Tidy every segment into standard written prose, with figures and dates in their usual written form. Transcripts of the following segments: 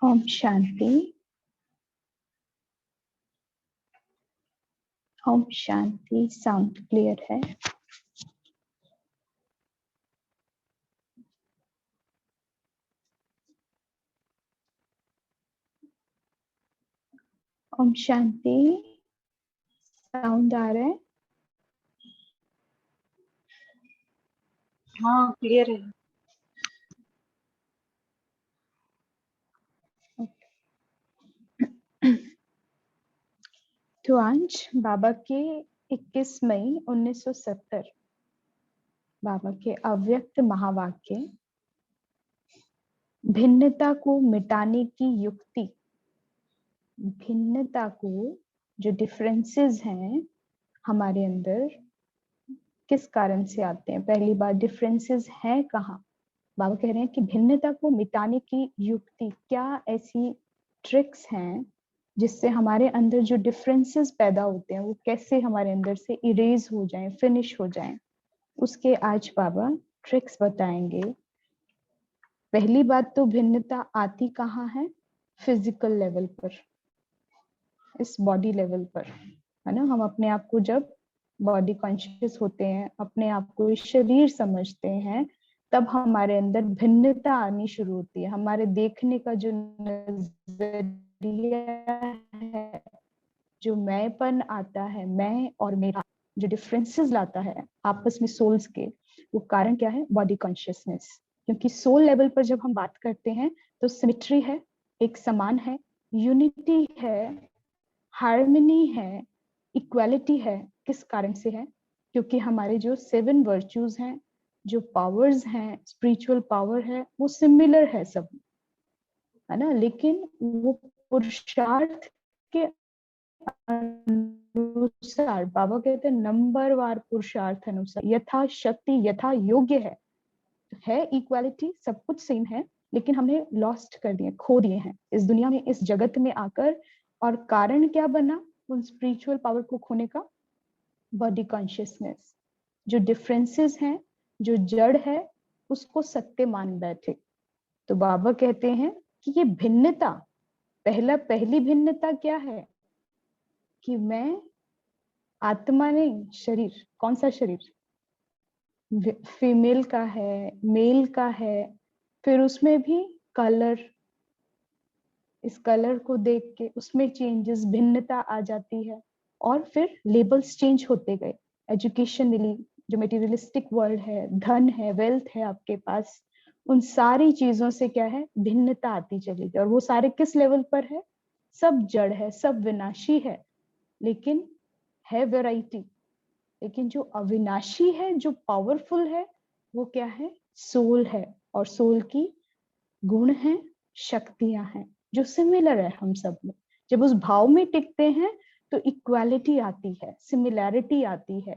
Om Shanti. Om Shanti. Sound clear है? Om Shanti. Sound आ रहा है? हाँ, क्लियर है। तो आज बाबा के 21 मई 1970 बाबा के अव्यक्त महावाक्य, भिन्नता को मिटाने की युक्ति। भिन्नता को, जो डिफरेंसेस हैं हमारे अंदर, किस कारण से आते हैं? पहली बात, डिफरेंसेस हैं कहाँ? बाबा कह रहे हैं कि भिन्नता को मिटाने की युक्ति, क्या ऐसी ट्रिक्स हैं जिससे हमारे अंदर जो डिफरेंसेस पैदा होते हैं वो कैसे हमारे अंदर से इरेज हो जाएं, फिनिश हो जाएं। उसके आज बाबा ट्रिक्स बताएंगे। पहली बात तो, भिन्नता आती कहाँ है? फिजिकल लेवल पर, इस बॉडी लेवल पर, है ना। हम अपने आप को जब बॉडी कॉन्शियस होते हैं, अपने आप को शरीर समझते हैं, तब हमारे अंदर भिन्नता आनी शुरू होती है। हमारे देखने का जो नजरिया है, जो मैंपन आता है, मैं और मेरा, जो डिफरेंसेस लाता है आपस में सोल्स के, वो कारण क्या है? Body consciousness. क्योंकि सोल लेवल पर जब हम बात करते हैं तो सिमेट्री है, एक समान है, यूनिटी है, हार्मनी है, इक्वालिटी है। किस कारण से है? क्योंकि हमारे जो 7 वर्च्यूज हैं, जो पावर्स हैं, स्पिरिचुअल पावर है, वो सिमिलर है सब, है ना। लेकिन वो पुरुषार्थ के अनुसार, बाबा कहते हैं नंबरवार पुरुषार्थ अनुसार, यथा शक्ति यथा योग्य है इक्वालिटी, सब कुछ सेम है, लेकिन हमने लॉस्ट कर दिए, खो दिए हैं इस दुनिया में, इस जगत में आकर। और कारण क्या बना उन स्पिरिचुअल पावर को खोने का? Body consciousness. जो डिफरेंसेस हैं, जो जड़ है, उसको सत्य मान बैठे। तो बाबा कहते हैं कि ये भिन्नता, पहली भिन्नता क्या है? कि मैं आत्मा नहीं, शरीर। कौन सा शरीर? फीमेल का है, मेल का है, फिर उसमें भी कलर, इस कलर को देख के उसमें चेंजेस, भिन्नता आ जाती है। और फिर लेबल्स चेंज होते गए। एजुकेशनली, जो मटेरियलिस्टिक वर्ल्ड है, धन है, वेल्थ है आपके पास, उन सारी चीजों से क्या है? भिन्नता आती चली गई। और वो सारे किस लेवल पर है? सब जड़ है, सब विनाशी है, लेकिन है वैरायटी। लेकिन जो अविनाशी है, जो पावरफुल है, वो क्या है? सोल है। और सोल की गुण है, शक्तियां हैं, जो सिमिलर है हम सब में। जब उस भाव में टिकते हैं तो इक्वालिटी आती है, सिमिलैरिटी आती है।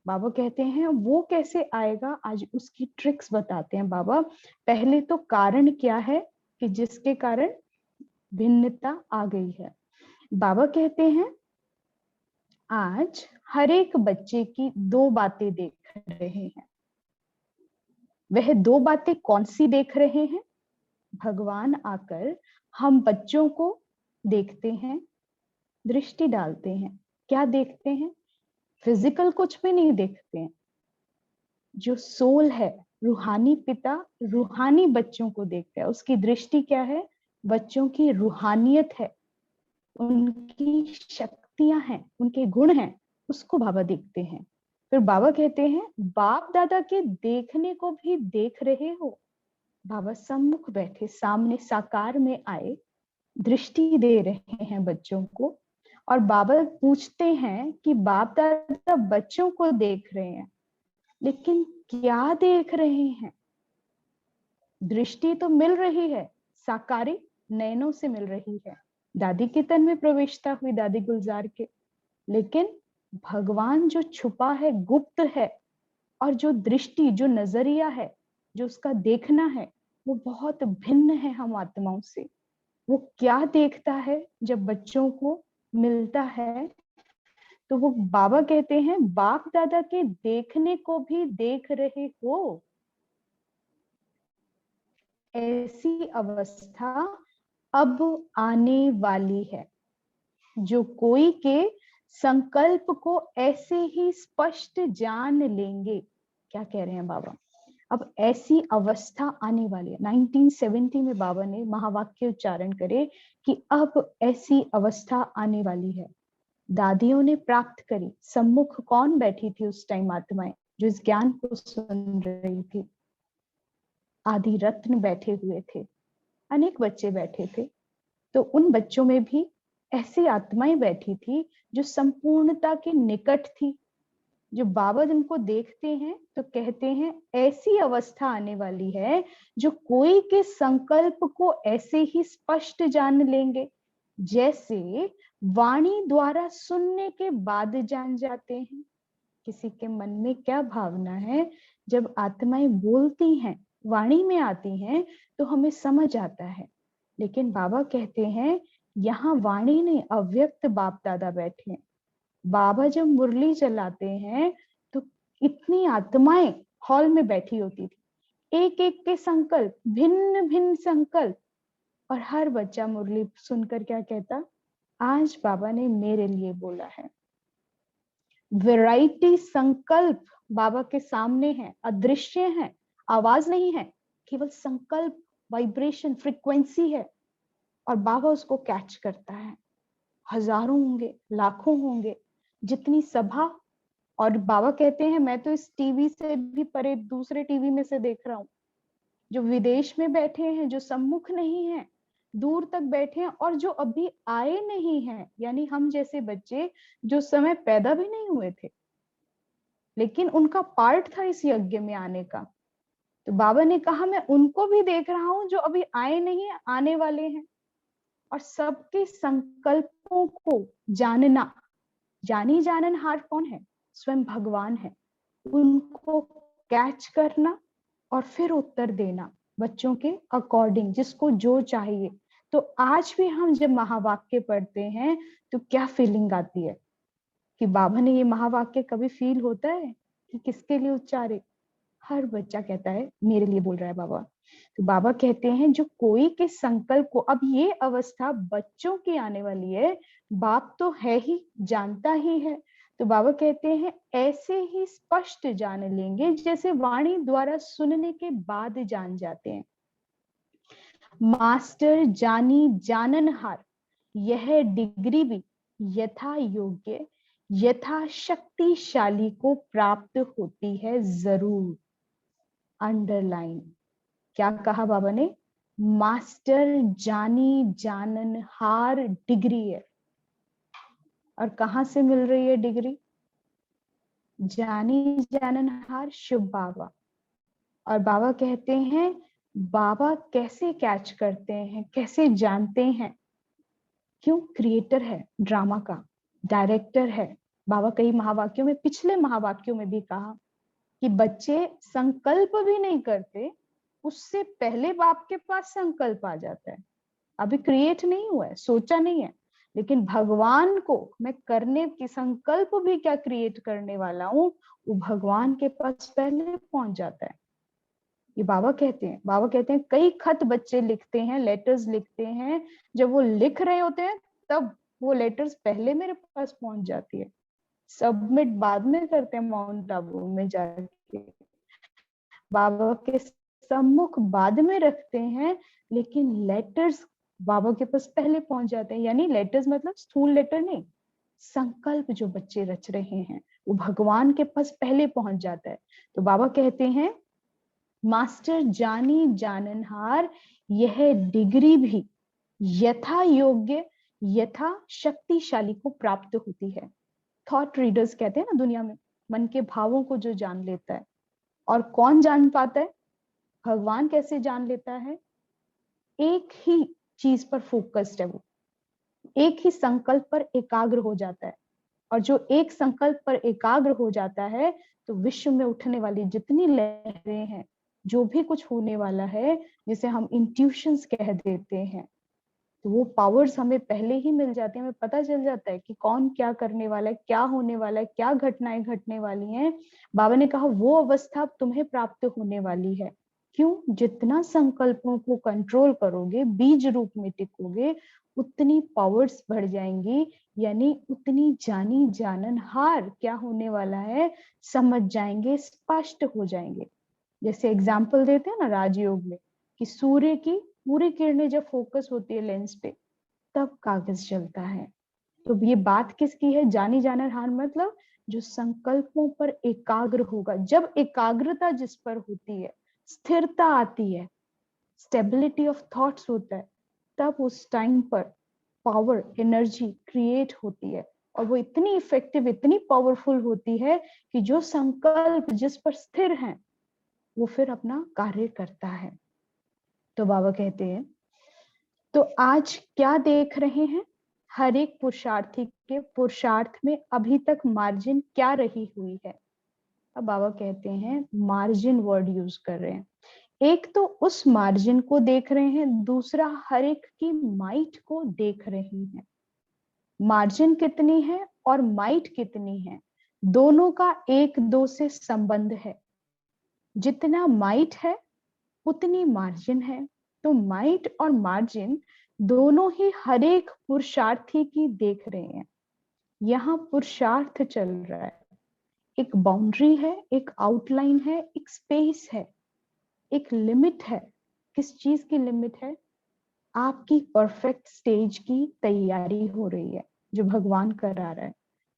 बाबा कहते हैं वो कैसे आएगा, आज उसकी ट्रिक्स बताते हैं बाबा। पहले तो कारण क्या है कि जिसके कारण भिन्नता आ गई है? बाबा कहते हैं आज हर एक बच्चे की 2 बातें देख रहे हैं। वह 2 बातें कौन सी देख रहे हैं? भगवान आकर हम बच्चों को देखते हैं, दृष्टि डालते हैं। क्या देखते हैं? फिजिकल कुछ भी नहीं देखते हैं। जो सोल है, रूहानी पिता, रूहानी बच्चों को देखता है। उसकी दृष्टि क्या है? बच्चों की रूहानियत है, उनकी शक्तियां हैं, उनके गुण हैं, उसको बाबा देखते हैं। फिर बाबा कहते हैं बाप दादा के देखने को भी देख रहे हो। बाबा सम्मुख बैठे, सामने साकार में आए, दृष्टि दे रहे हैं बच्चों को। और बाबा पूछते हैं कि बाप दादा बच्चों को देख रहे हैं, लेकिन क्या देख रहे हैं? दृष्टि तो मिल रही है, साकारी नयनों से मिल रही है। दादी के तन में प्रवेशता हुई दादी गुलजार के, लेकिन भगवान जो छुपा है, गुप्त है, और जो दृष्टि, जो नजरिया है, जो उसका देखना है, वो बहुत भिन्न है हम आत्माओं से। वो क्या देखता है जब बच्चों को मिलता है? तो वो बाबा कहते हैं बाप दादा के देखने को भी देख रहे हो। ऐसी अवस्था अब आने वाली है, जो कोई के संकल्प को ऐसे ही स्पष्ट जान लेंगे। क्या कह रहे हैं बाबा? अब ऐसी अवस्था आने वाली है। 1970 में बाबा ने महावाक्य उच्चारण करे कि अब ऐसी अवस्था आने वाली है। दादियों ने प्राप्त करी। सम्मुख कौन बैठी थी उस टाइम? आत्माएं जो इस ज्ञान को सुन रही थी। आदि रत्न बैठे हुए थे, अनेक बच्चे बैठे थे। तो उन बच्चों में भी ऐसी आत्माएं बैठी थी जो संपूर्णता के निकट थी। जो बाबा जिनको देखते हैं तो कहते हैं ऐसी अवस्था आने वाली है जो कोई के संकल्प को ऐसे ही स्पष्ट जान लेंगे, जैसे वाणी द्वारा सुनने के बाद जान जाते हैं। किसी के मन में क्या भावना है, जब आत्माएं बोलती हैं, वाणी में आती हैं, तो हमें समझ आता है। लेकिन बाबा कहते हैं यहाँ वाणी नहीं, अव्यक्त बाप दादा बैठे हैं। बाबा जब मुरली चलाते हैं तो इतनी आत्माएं हॉल में बैठी होती थी, एक एक के संकल्प, भिन्न भिन्न संकल्प, और हर बच्चा मुरली सुनकर क्या कहता? आज बाबा ने मेरे लिए बोला है। वैरायटी संकल्प बाबा के सामने है, अदृश्य है, आवाज नहीं है, केवल संकल्प, वाइब्रेशन, फ्रीक्वेंसी है, और बाबा उसको कैच करता है। हजारों होंगे, लाखों होंगे, जितनी सभा। और बाबा कहते हैं मैं तो इस टीवी से भी परे दूसरे टीवी में से देख रहा हूँ, जो विदेश में बैठे हैं, जो सम्मुख नहीं है, दूर तक बैठे हैं, और जो अभी आए नहीं हैं, यानी हम जैसे बच्चे जो समय पैदा भी नहीं हुए थे, लेकिन उनका पार्ट था इस यज्ञ में आने का। तो बाबा ने कहा मैं उनको भी देख रहा हूं जो अभी आए नहीं, आने वाले हैं। और सबके संकल्पों को जानना, जानी जाननहार कौन है? स्वयं भगवान है। उनको कैच करना और फिर उत्तर देना बच्चों के अकॉर्डिंग, जिसको जो चाहिए। तो आज भी हम जब महावाक्य पढ़ते हैं तो क्या फीलिंग आती है कि बाबा ने ये महावाक्य कभी फील होता है कि किसके लिए उच्चारे? हर बच्चा कहता है मेरे लिए बोल रहा है बाबा। तो बाबा कहते हैं जो कोई के संकल्प को, अब ये अवस्था बच्चों की आने वाली है, बाप तो है ही, जानता ही है। तो बाबा कहते हैं ऐसे ही स्पष्ट जान लेंगे जैसे वाणी द्वारा सुनने के बाद जान जाते हैं। मास्टर जानी जाननहार, यह डिग्री भी यथा योग्य, यथा शक्तिशाली को प्राप्त होती है जरूर। अंडरलाइन, क्या कहा बाबा ने? मास्टर जानी जाननहार डिग्री है। और कहां से मिल रही है डिग्री? जानी जाननहार शिव बाबा। और बाबा कहते हैं बाबा कैसे कैच करते हैं, कैसे जानते हैं? क्यों? क्रिएटर है ड्रामा का, डायरेक्टर है। बाबा कई महावाक्यों में, पिछले महावाक्यों में भी कहा कि बच्चे संकल्प भी नहीं करते, उससे पहले बाप के पास संकल्प आ जाता है। अभी क्रिएट नहीं हुआ है, सोचा नहीं है, लेकिन भगवान को मैं करने की संकल्प भी क्या क्रिएट करने वाला हूँ, वो भगवान के पास पहले पहुंच जाता है। ये बाबा कहते हैं। बाबा कहते हैं कई खत बच्चे लिखते हैं, लेटर्स लिखते हैं, जब वो लिख रहे होते हैं तब वो लेटर्स पहले मेरे पास पहुंच जाती है। सबमिट बाद में करते हैं माउंट आबू में जाके, बाबा के सम्मुख बाद में रखते हैं, लेकिन लेटर्स बाबा के पास पहले पहुंच जाते हैं। यानी लेटर्स मतलब स्थूल लेटर नहीं, संकल्प जो बच्चे रच रहे हैं वो भगवान के पास पहले पहुंच जाता है। तो बाबा कहते हैं मास्टर जानी जाननहार, यह डिग्री भी यथा योग्य, यथा शक्तिशाली को प्राप्त होती है। थॉट रीडर्स कहते हैं ना दुनिया में, मन के भावों को जो जान लेता है। और कौन जान पाता है? भगवान कैसे जान लेता है? एक ही चीज पर फोकस्ड है वो, एक ही संकल्प पर एकाग्र हो जाता है। और जो एक संकल्प पर एकाग्र हो जाता है तो विश्व में उठने वाली जितनी लहरें हैं, जो भी कुछ होने वाला है, जिसे हम इंट्यूशंस कह देते हैं, तो वो पावर्स हमें पहले ही मिल जाते हैं। हमें पता चल जाता है कि कौन क्या करने वाला है, क्या होने वाला है, क्या घटनाएं घटने वाली हैं। बाबा ने कहा वो अवस्था तुम्हें प्राप्त होने वाली है। क्यों? जितना संकल्पों को कंट्रोल करोगे, बीज रूप में टिकोगे, उतनी पावर्स बढ़ जाएंगी, यानी उतनी जानी जाननहार क्या होने वाला है समझ जाएंगे, स्पष्ट हो जाएंगे। जैसे एग्जाम्पल देते हैं ना राजयोग में, कि सूर्य की पूरी किरणें जब फोकस होती है लेंस पे, तब कागज चलता है। तो ये बात किसकी है? जानी जाननहार मतलब जो संकल्पों पर एकाग्र होगा। जब एकाग्रता जिस पर होती है, स्थिरता आती है, स्टेबिलिटी ऑफ थॉट्स होता है, तब उस टाइम पर पावर, एनर्जी क्रिएट होती है, और वो इतनी इफेक्टिव, इतनी पावरफुल होती है कि जो संकल्प जिस पर स्थिर है वो फिर अपना कार्य करता है। तो बाबा कहते हैं, तो आज क्या देख रहे हैं? हर एक पुरुषार्थी के पुरुषार्थ में अभी तक मार्जिन क्या रही हुई है? अब बाबा कहते हैं मार्जिन वर्ड यूज कर रहे हैं। एक तो उस मार्जिन को देख रहे हैं, दूसरा हर एक की माइट को देख रहे हैं। मार्जिन कितनी है और माइट कितनी है, दोनों का एक दो से संबंध है। जितना माइट है उतनी मार्जिन है। तो माइट और मार्जिन दोनों ही हर एक पुरुषार्थी की देख रहे हैं। यहाँ पुरुषार्थ चल रहा है, एक बाउंड्री है, एक आउटलाइन है, एक स्पेस है, एक लिमिट है। किस चीज की लिमिट है? आपकी परफेक्ट स्टेज की तैयारी हो रही है, जो भगवान करा रहा है।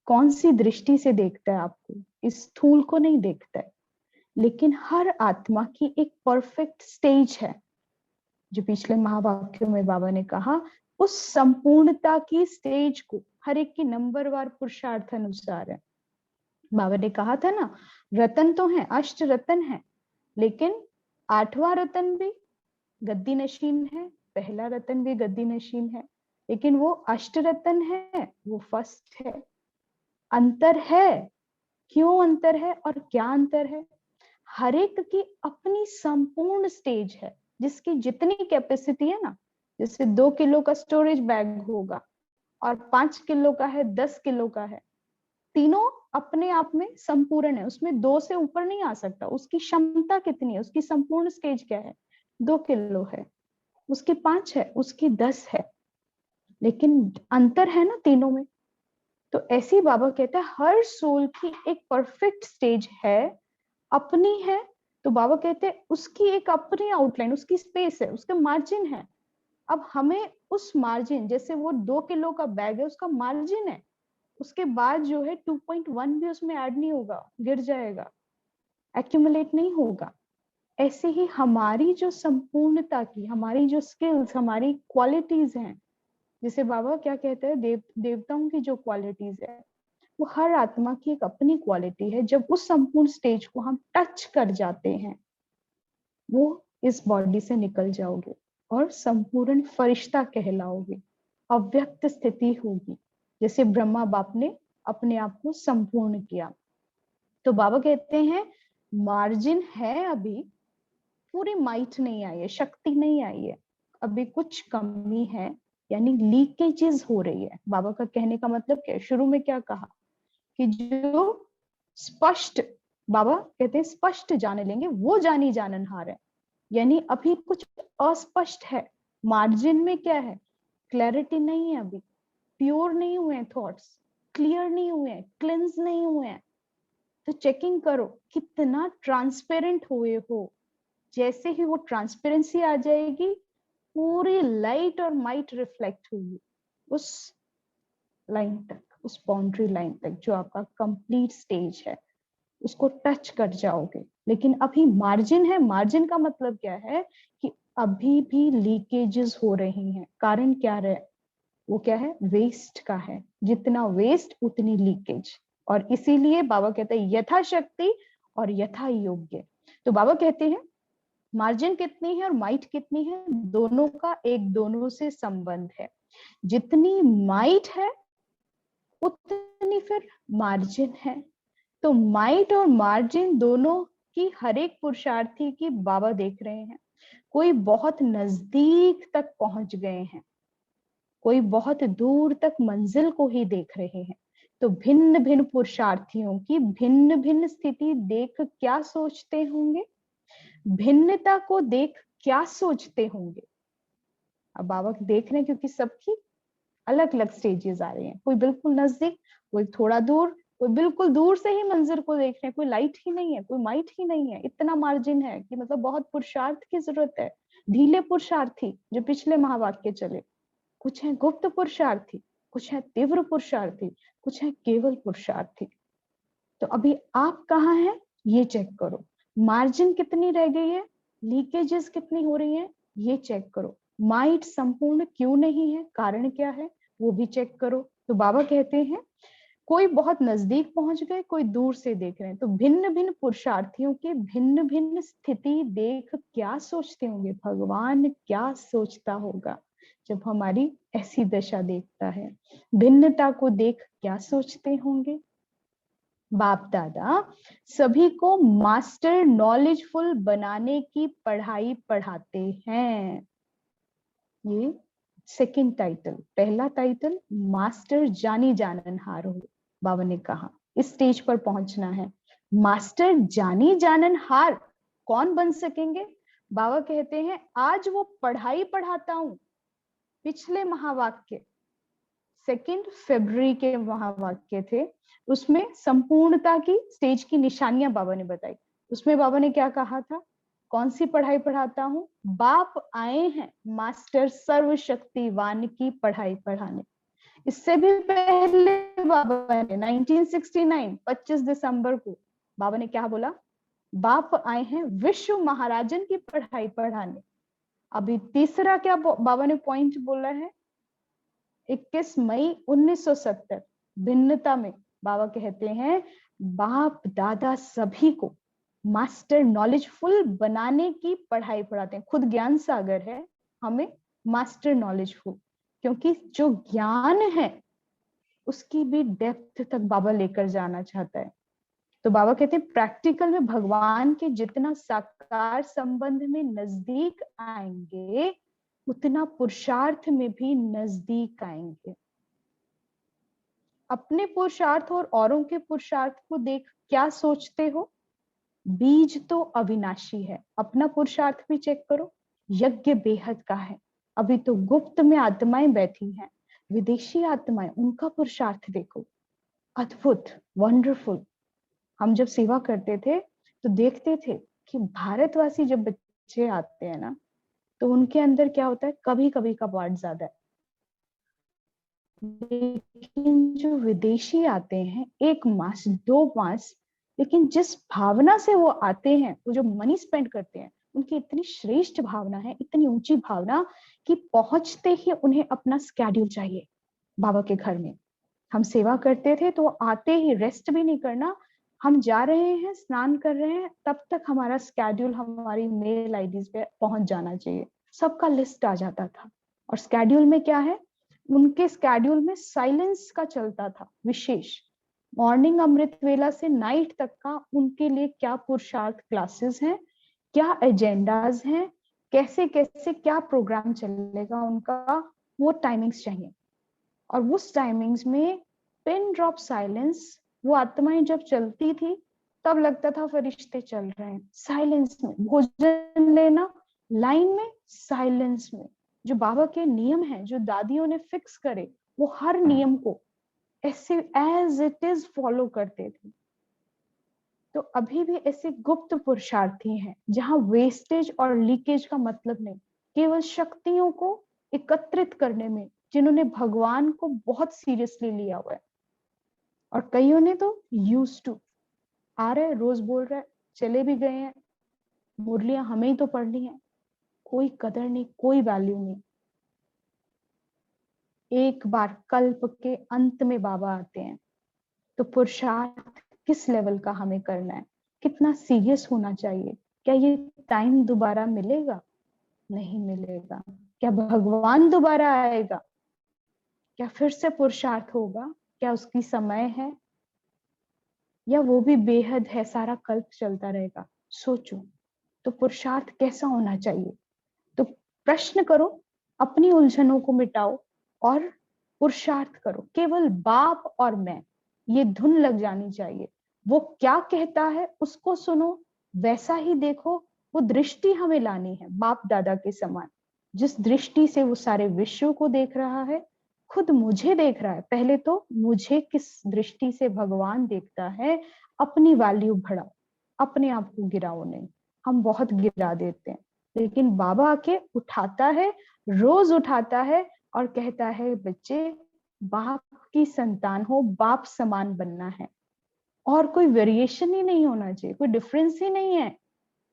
कौन सी दृष्टि से देखता है आपको? इस स्थूल को नहीं देखता है, लेकिन हर आत्मा की एक परफेक्ट स्टेज है, जो पिछले महावाक्यों में बाबा ने कहा, उस संपूर्णता की स्टेज को हर एक की नंबरवार पुरुषार्थ अनुसार है। बाबा ने कहा था ना, रतन तो है, अष्ट रतन है, लेकिन आठवां रतन भी गद्दी नशीन है, पहला रतन भी गद्दी नशीन है, लेकिन वो अष्ट रतन है, वो फर्स्ट है। अंतर है। क्यों अंतर है और क्या अंतर है? हर एक की अपनी संपूर्ण स्टेज है, जिसकी जितनी कैपेसिटी है ना, जैसे 2 किलो का स्टोरेज बैग होगा और 5 किलो का है, 10 किलो का है, तीनों अपने आप में संपूर्ण है, उसमें 2 से ऊपर नहीं आ सकता। उसकी क्षमता कितनी है, उसकी संपूर्ण स्टेज क्या है? 2 किलो है, उसकी 5 है, उसकी 10 है, लेकिन अंतर है ना तीनों में। तो ऐसे ही बाबा कहता है हर सोल की एक परफेक्ट स्टेज है, अपनी है। तो बाबा कहते हैं उसकी एक अपनी आउटलाइन, उसकी स्पेस है, उसका मार्जिन है। अब हमें उस मार्जिन, जैसे वो 2 किलो का बैग है, उसका मार्जिन है, उसके बाद जो है 2.1 भी उसमें ऐड नहीं होगा, गिर जाएगा, एक्यूमुलेट नहीं होगा। ऐसे ही हमारी जो संपूर्णता की, हमारी जो स्किल्स, हमारी क्वालिटीज हैं, जिसे बाबा क्या कहते हैं, देवताओं की जो क्वालिटीज है, वो हर आत्मा की एक अपनी क्वालिटी है। जब उस संपूर्ण स्टेज को हम टच कर जाते हैं, वो इस बॉडी से निकल जाओगे और संपूर्ण फरिश्ता कहलाओगे, अव्यक्त स्थिति होगी, जैसे ब्रह्मा बाप ने अपने आप को संपूर्ण किया। तो बाबा कहते हैं मार्जिन है, अभी पूरी माइट नहीं आई है, शक्ति नहीं आई है, अभी कुछ कमी है, यानी लीकेजेस हो रही है। बाबा का कहने का मतलब क्या है? शुरू में क्या कहा कि जो स्पष्ट, बाबा कहते हैं स्पष्ट जाने लेंगे, वो जानी जाननहार है। यानी अभी कुछ अस्पष्ट है। मार्जिन में क्या है? क्लैरिटी नहीं है, अभी प्योर नहीं हुए हैं थॉट्स, क्लियर नहीं हुए हैं, क्लिंस नहीं हुए हैं। तो चेकिंग करो कितना ट्रांसपेरेंट हुए हो। जैसे ही वो ट्रांसपेरेंसी आ जाएगी, पूरी लाइट और माइट रिफ्लेक्ट होगी उस लाइन तक, उस बाउंड्री लाइन तक, जो आपका कंप्लीट स्टेज है, उसको टच कर जाओगे। लेकिन अभी मार्जिन है। मार्जिन का मतलब क्या है? कि अभी भी लीकेजेस हो रही हैं। कारण क्या रहे? वो क्या है? वेस्ट का है। जितना वेस्ट उतनी लीकेज। और इसीलिए बाबा कहते हैं यथाशक्ति और यथा योग्य। तो बाबा कहते हैं मार्जिन कितनी है और माइट कितनी है, दोनों का एक दोनों से संबंध है। जितनी माइट है उतनी फिर मार्जिन है। तो माइट और मार्जिन दोनों की हर एक पुरुषार्थी की बाबा देख रहे हैं। कोई बहुत नजदीक तक पहुंच गए हैं, कोई बहुत दूर तक मंजिल को ही देख रहे हैं। तो भिन्न भिन्न पुरुषार्थियों की भिन्न भिन्न स्थिति देख क्या सोचते होंगे? भिन्नता को देख क्या सोचते होंगे। अब बाबा देख रहे हैं क्योंकि सबकी अलग अलग स्टेजेस आ रही हैं, कोई बिल्कुल नजदीक, कोई थोड़ा दूर, कोई बिल्कुल दूर से ही मंजर को देख रहे हैं, कोई लाइट ही नहीं है, कोई माइट ही नहीं है। इतना मार्जिन है कि मतलब बहुत पुरुषार्थ की जरूरत है। ढीले पुरुषार्थी जो पिछले महावाक्य चले, कुछ है गुप्त पुरुषार्थी, कुछ है तीव्र पुरुषार्थी, कुछ है केवल पुरुषार्थी। तो अभी आप कहाँ हैं ये चेक करो, मार्जिन कितनी रह गई है, लीकेजेस कितनी हो रही है ये चेक करो, माइट संपूर्ण क्यों नहीं है, कारण क्या है वो भी चेक करो। तो बाबा कहते हैं कोई बहुत नजदीक पहुंच गए, कोई दूर से देख रहे हैं, तो भिन्न भिन्न पुरुषार्थियों की भिन्न भिन्न स्थिति देख क्या सोचते होंगे, भगवान क्या सोचता होगा जब हमारी ऐसी दशा देखता है, भिन्नता को देख क्या सोचते होंगे। बाप दादा सभी को मास्टर नॉलेजफुल बनाने की पढ़ाई पढ़ाते हैं। ये सेकंड टाइटल, पहला टाइटल मास्टर जानी जाननहार हो। बाबा ने कहा इस स्टेज पर पहुंचना है। मास्टर जानी जाननहार कौन बन सकेंगे? बाबा कहते हैं आज वो पढ़ाई पढ़ाता हूं। पिछले महावाक्य 2 फरवरी के महावाक्य थे, उसमें संपूर्णता की स्टेज की निशानियां बाबा ने बताई। उसमें बाबा ने क्या कहा था, कौन सी पढ़ाई पढ़ाता हूं? बाप आए हैं मास्टर सर्वशक्तिवान की पढ़ाई पढ़ाने। इससे भी पहले बाबा ने 1969 25 दिसंबर को बाबा ने क्या बोला, बाप आए हैं विश्व महाराजन की पढ़ाई पढ़ाने। अभी तीसरा क्या बाबा ने पॉइंट बोला है, 21 मई 1970 भिन्नता में बाबा कहते हैं बाप दादा सभी को मास्टर नॉलेजफुल बनाने की पढ़ाई पढ़ाते हैं। खुद ज्ञान सागर है, हमें मास्टर नॉलेजफुल, क्योंकि जो ज्ञान है उसकी भी डेप्थ तक बाबा लेकर जाना चाहता है। तो बाबा कहते हैं प्रैक्टिकल में भगवान के जितना साकार संबंध में नजदीक आएंगे उतना पुरुषार्थ में भी नजदीक आएंगे। अपने पुरुषार्थ और औरों के पुरुषार्थ को देख क्या सोचते हो? बीज तो अविनाशी है, अपना पुरुषार्थ भी चेक करो, यज्ञ बेहद का है। अभी तो गुप्त में आत्माएं बैठी हैं, विदेशी आत्माएं, उनका पुरुषार्थ देखो, अद्भुत, वंडरफुल। हम जब सेवा करते थे तो देखते थे कि भारतवासी जब बच्चे आते हैं ना तो उनके अंदर क्या होता है, कभी कभी का पार्ट ज्यादा है, लेकिन जो विदेशी आते हैं 1 मास 2 मास, लेकिन जिस भावना से वो आते हैं, वो जो मनी स्पेंड करते हैं, उनकी इतनी श्रेष्ठ भावना है, इतनी ऊंची भावना कि पहुंचते ही उन्हें अपना स्केड्यूल चाहिए। बाबा के घर में हम सेवा करते थे तो आते ही रेस्ट भी नहीं करना, हम जा रहे हैं स्नान कर रहे हैं तब तक हमारा स्केड्यूल हमारी मेल आईडीज पे पहुंच जाना चाहिए, सबका लिस्ट आ जाता था। और स्केड्यूल में क्या है, उनके स्केड्यूल में साइलेंस का चलता था विशेष, मॉर्निंग अमृत वेला से नाइट तक का उनके लिए क्या पुरुषार्थ क्लासेस हैं, क्या एजेंडाज हैं, कैसे कैसे क्या प्रोग्राम चलेगा उनका, वो टाइमिंग्स चाहिए। और उस टाइमिंग्स में पिन ड्रॉप साइलेंस, वो आत्माएं जब चलती थी तब लगता था फरिश्ते चल रहे हैं, साइलेंस में भोजन लेना, लाइन में, साइलेंस में। जो बाबा के नियम हैं, जो दादियों ने फिक्स करे, वो हर नियम को ऐसे एज इट इज फॉलो करते थे। तो अभी भी ऐसे गुप्त पुरुषार्थी हैं जहां वेस्टेज और लीकेज का मतलब नहीं, केवल शक्तियों को एकत्रित करने में, जिन्होंने भगवान को बहुत सीरियसली लिया हुआ है। और कईयों ने तो यूज टू, आ रहे रोज बोल रहे, चले भी गए हैं, मुरलियां हमें ही तो पढ़नी है, कोई कदर नहीं, कोई वैल्यू नहीं। एक बार कल्प के अंत में बाबा आते हैं तो पुरुषार्थ किस लेवल का हमें करना है, कितना सीरियस होना चाहिए। क्या ये टाइम दोबारा मिलेगा? नहीं मिलेगा। क्या भगवान दोबारा आएगा? क्या फिर से पुरुषार्थ होगा? क्या उसकी समय है, या वो भी बेहद है, सारा कल्प चलता रहेगा? सोचो तो पुरुषार्थ कैसा होना चाहिए। तो प्रश्न करो, अपनी उलझनों को मिटाओ और पुरुषार्थ करो। केवल बाप और मैं, ये धुन लग जानी चाहिए। वो क्या कहता है उसको सुनो, वैसा ही देखो, वो दृष्टि हमें लानी है बाप दादा के समान, जिस दृष्टि से वो सारे विश्व को देख रहा है, खुद मुझे देख रहा है। पहले तो मुझे किस दृष्टि से भगवान देखता है, अपनी वैल्यू बढ़ाओ, अपने आप को गिराओ नहीं। हम बहुत गिरा देते हैं, लेकिन बाबा आके उठाता है, रोज उठाता है और कहता है बच्चे बाप की संतान हो, बाप समान बनना है, और कोई वेरिएशन ही नहीं होना चाहिए, कोई डिफरेंस ही नहीं है।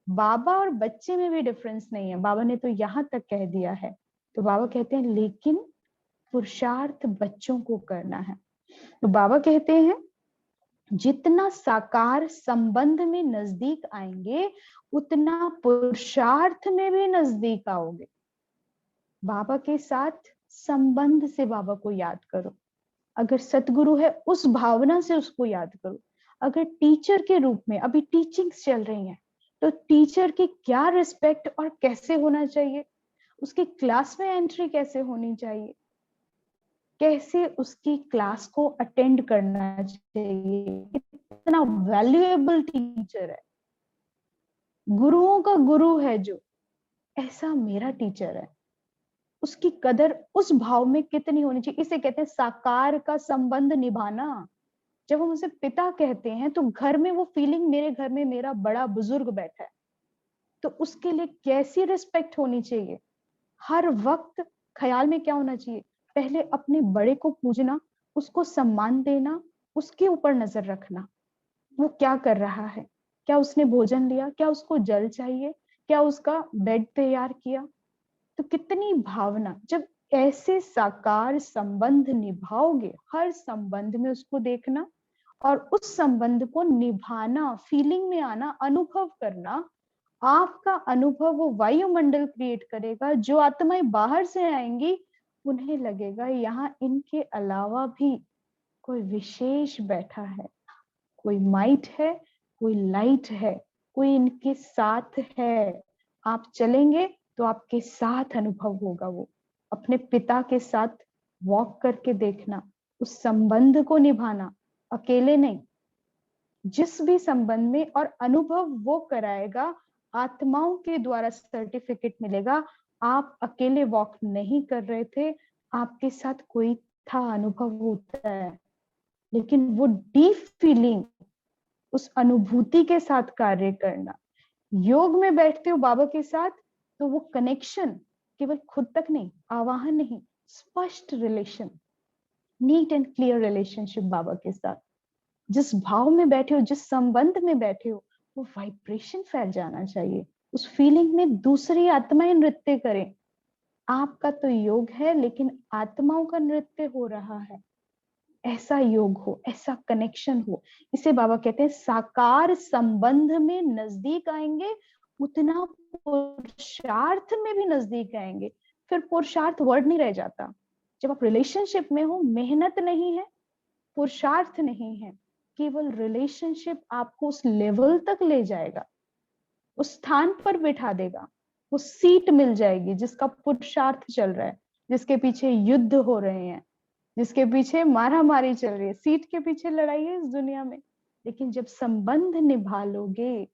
बाबा और बच्चे में भी डिफरेंस नहीं है, बाबा ने तो यहां तक कह दिया है। तो बाबा कहते हैं लेकिन पुरुषार्थ बच्चों को करना है। तो बाबा कहते हैं जितना साकार संबंध में नजदीक आएंगे, उतना पुरुषार्थ में भी नजदीक आओगे। बाबा के साथ संबंध से बाबा को याद करो। अगर सतगुरु है उस भावना से उसको याद करो। अगर टीचर के रूप में अभी टीचिंग्स चल रही हैं, तो टीचर की क्या रिस्पेक्ट और कैसे होना चाहिए, उसकी क्लास में एंट्री कैसे होनी चाहिए, कैसे उसकी क्लास को अटेंड करना चाहिए, इतना वैल्यूएबल टीचर है, गुरुओं का गुरु है जो, ऐसा मेरा टीचर है, उसकी कदर उस भाव में कितनी होनी चाहिए। इसे कहते हैं साकार का संबंध निभाना। जब हम उसे पिता कहते हैं तो घर में वो फीलिंग, मेरे घर में मेरा बड़ा बुजुर्ग बैठा है, तो उसके लिए कैसी रिस्पेक्ट होनी चाहिए। हर वक्त ख्याल में क्या होना चाहिए, पहले अपने बड़े को पूजना, उसको सम्मान देना, उसके ऊपर नजर रखना, वो क्या कर रहा है, क्या उसने भोजन लिया, क्या उसको जल चाहिए, क्या उसका बेड तैयार किया। तो कितनी भावना, जब ऐसे साकार संबंध निभाओगे, हर संबंध में उसको देखना और उस संबंध को निभाना, फीलिंग में आना, अनुभव करना, आपका अनुभव वो वायुमंडल क्रिएट करेगा। जो आत्माएं बाहर से आएंगी उन्हें लगेगा यहाँ इनके अलावा भी कोई विशेष बैठा है, कोई माइट है, कोई लाइट है, कोई इनके साथ है। आप चलेंगे तो आपके साथ अनुभव होगा। वो अपने पिता के साथ वॉक करके देखना, उस संबंध को निभाना, अकेले नहीं, जिस भी संबंध में, और अनुभव वो कराएगा, आत्माओं के द्वारा सर्टिफिकेट मिलेगा। आप अकेले वॉक नहीं कर रहे थे, आपके साथ कोई था, अनुभव होता है। लेकिन वो डीप फीलिंग, उस अनुभूति के साथ कार्य करना, योग में बैठते हो बाबा के साथ, तो वो कनेक्शन केवल खुद तक नहीं, आवाहन नहीं, स्पष्ट relation, neat and clear relationship बाबा के साथ। जिस भाव में बैठे हो, जिस संबंध में बैठे हो, वो वाइब्रेशन फैल जाना चाहिए। उस फीलिंग में दूसरी आत्माएं नृत्य करें। आपका तो योग है, लेकिन आत्माओं का नृत्य हो रहा है। ऐसा योग हो, ऐसा कनेक्शन हो। इसे बाबा कहते हैं साकार संबंध में नजदीक आएंगे, उतना पुरुषार्थ में भी नजदीक आएंगे। फिर पुरुषार्थ वर्ड नहीं रह जाता। जब आप रिलेशनशिप में हो, मेहनत नहीं है, पुरुषार्थ नहीं है, केवल रिलेशनशिप आपको उस लेवल तक ले जाएगा, उस स्थान पर बिठा देगा, वो सीट मिल जाएगी जिसका पुरुषार्थ चल रहा है, जिसके पीछे युद्ध हो रहे हैं, जिसके पीछे मारा मारी चल रही है। सीट के पीछे लड़ाई है इस दुनिया में, लेकिन जब संबंध निभा लोगे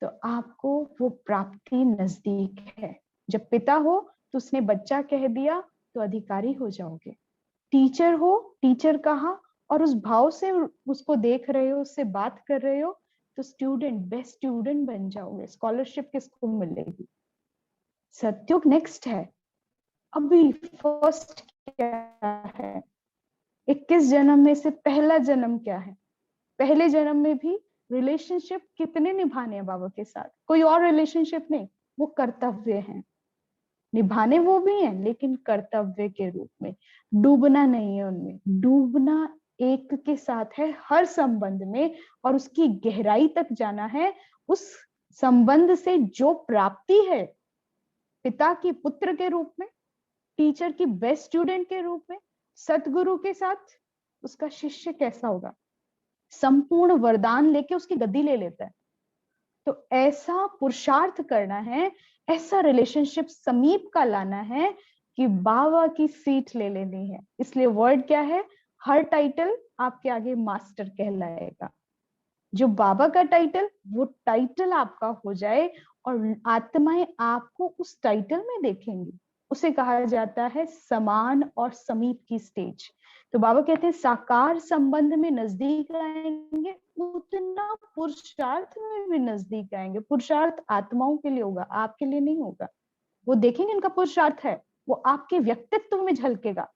तो आपको वो प्राप्ति नजदीक है। जब पिता हो तो उसने बच्चा कह दिया तो अधिकारी हो जाओगे। टीचर हो, टीचर कहा और उस भाव से उसको देख रहे हो, उससे बात कर रहे हो, तो स्टूडेंट, बेस्ट स्टूडेंट बन जाओगे। स्कॉलरशिप किसको मिलेगी? सत्युग नेक्स्ट है। अभी फर्स्ट क्या है? 21 जन्म में से पहला जन्म क्या है? पहले जन्म में भी रिलेशनशिप कितने निभाने हैं बाबा के साथ? कोई और रिलेशनशिप नहीं, वो कर्तव्य है। निभाने वो भी हैं, लेकिन कर्तव्य के रूप में। डूबना नहीं है उनमें, डूबना एक के साथ है हर संबंध में, और उसकी गहराई तक जाना है। उस संबंध से जो प्राप्ति है, पिता की पुत्र के रूप में, टीचर की बेस्ट स्टूडेंट के रूप में, सतगुरु के साथ उसका शिष्य कैसा होगा? संपूर्ण वरदान लेके उसकी गद्दी ले लेता है। तो ऐसा पुरुषार्थ करना है, ऐसा रिलेशनशिप समीप का लाना है कि बाबा की सीट ले लेनी है। इसलिए वर्ड क्या है? हर टाइटल आपके आगे मास्टर कहलाएगा। जो बाबा का टाइटल, वो टाइटल आपका हो जाए, और आत्माएं आपको उस टाइटल में देखेंगी। उसे कहा जाता है समान और समीप की स्टेज। तो बाबा कहते हैं साकार संबंध में नजदीक आएंगे, उतना पुरुषार्थ में भी नजदीक आएंगे। पुरुषार्थ आत्माओं के लिए होगा, आपके लिए नहीं होगा। वो देखेंगे इनका पुरुषार्थ है, वो आपके व्यक्तित्व में झलकेगा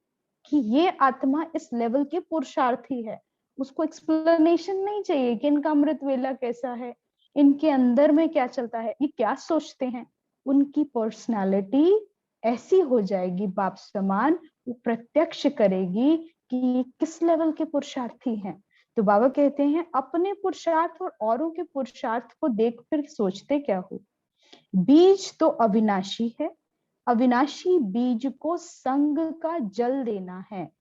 कि ये आत्मा इस लेवल की पुरुषार्थी है। उसको एक्सप्लेनेशन नहीं चाहिए कि इनका अमृत वेला कैसा है, इनके अंदर में क्या चलता है, ये क्या सोचते हैं। उनकी पर्सनालिटी ऐसी हो जाएगी बाप समान, वो प्रत्यक्ष करेगी कि ये किस लेवल के पुरुषार्थी हैं। तो बाबा कहते हैं अपने पुरुषार्थ और औरों के पुरुषार्थ को देख फिर सोचते क्या हो। बीज तो अविनाशी है, अविनाशी बीज को संग का जल देना है,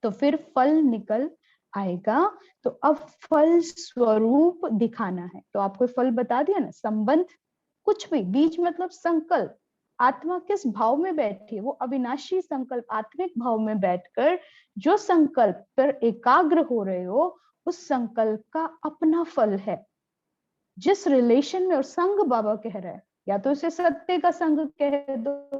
तो फिर फल निकल आएगा। तो अब फल स्वरूप दिखाना है। तो आपको फल बता दिया ना, संबंध कुछ भी, बीज मतलब संकल्प। आत्मा किस भाव में बैठी है, वो अविनाशी संकल्प, आत्मिक भाव में बैठकर जो संकल्प पर एकाग्र हो रहे हो, उस संकल्प का अपना फल है। जिस रिलेशन में, और संग बाबा कह रहा है, या तो इसे सत्य का संग कह दो,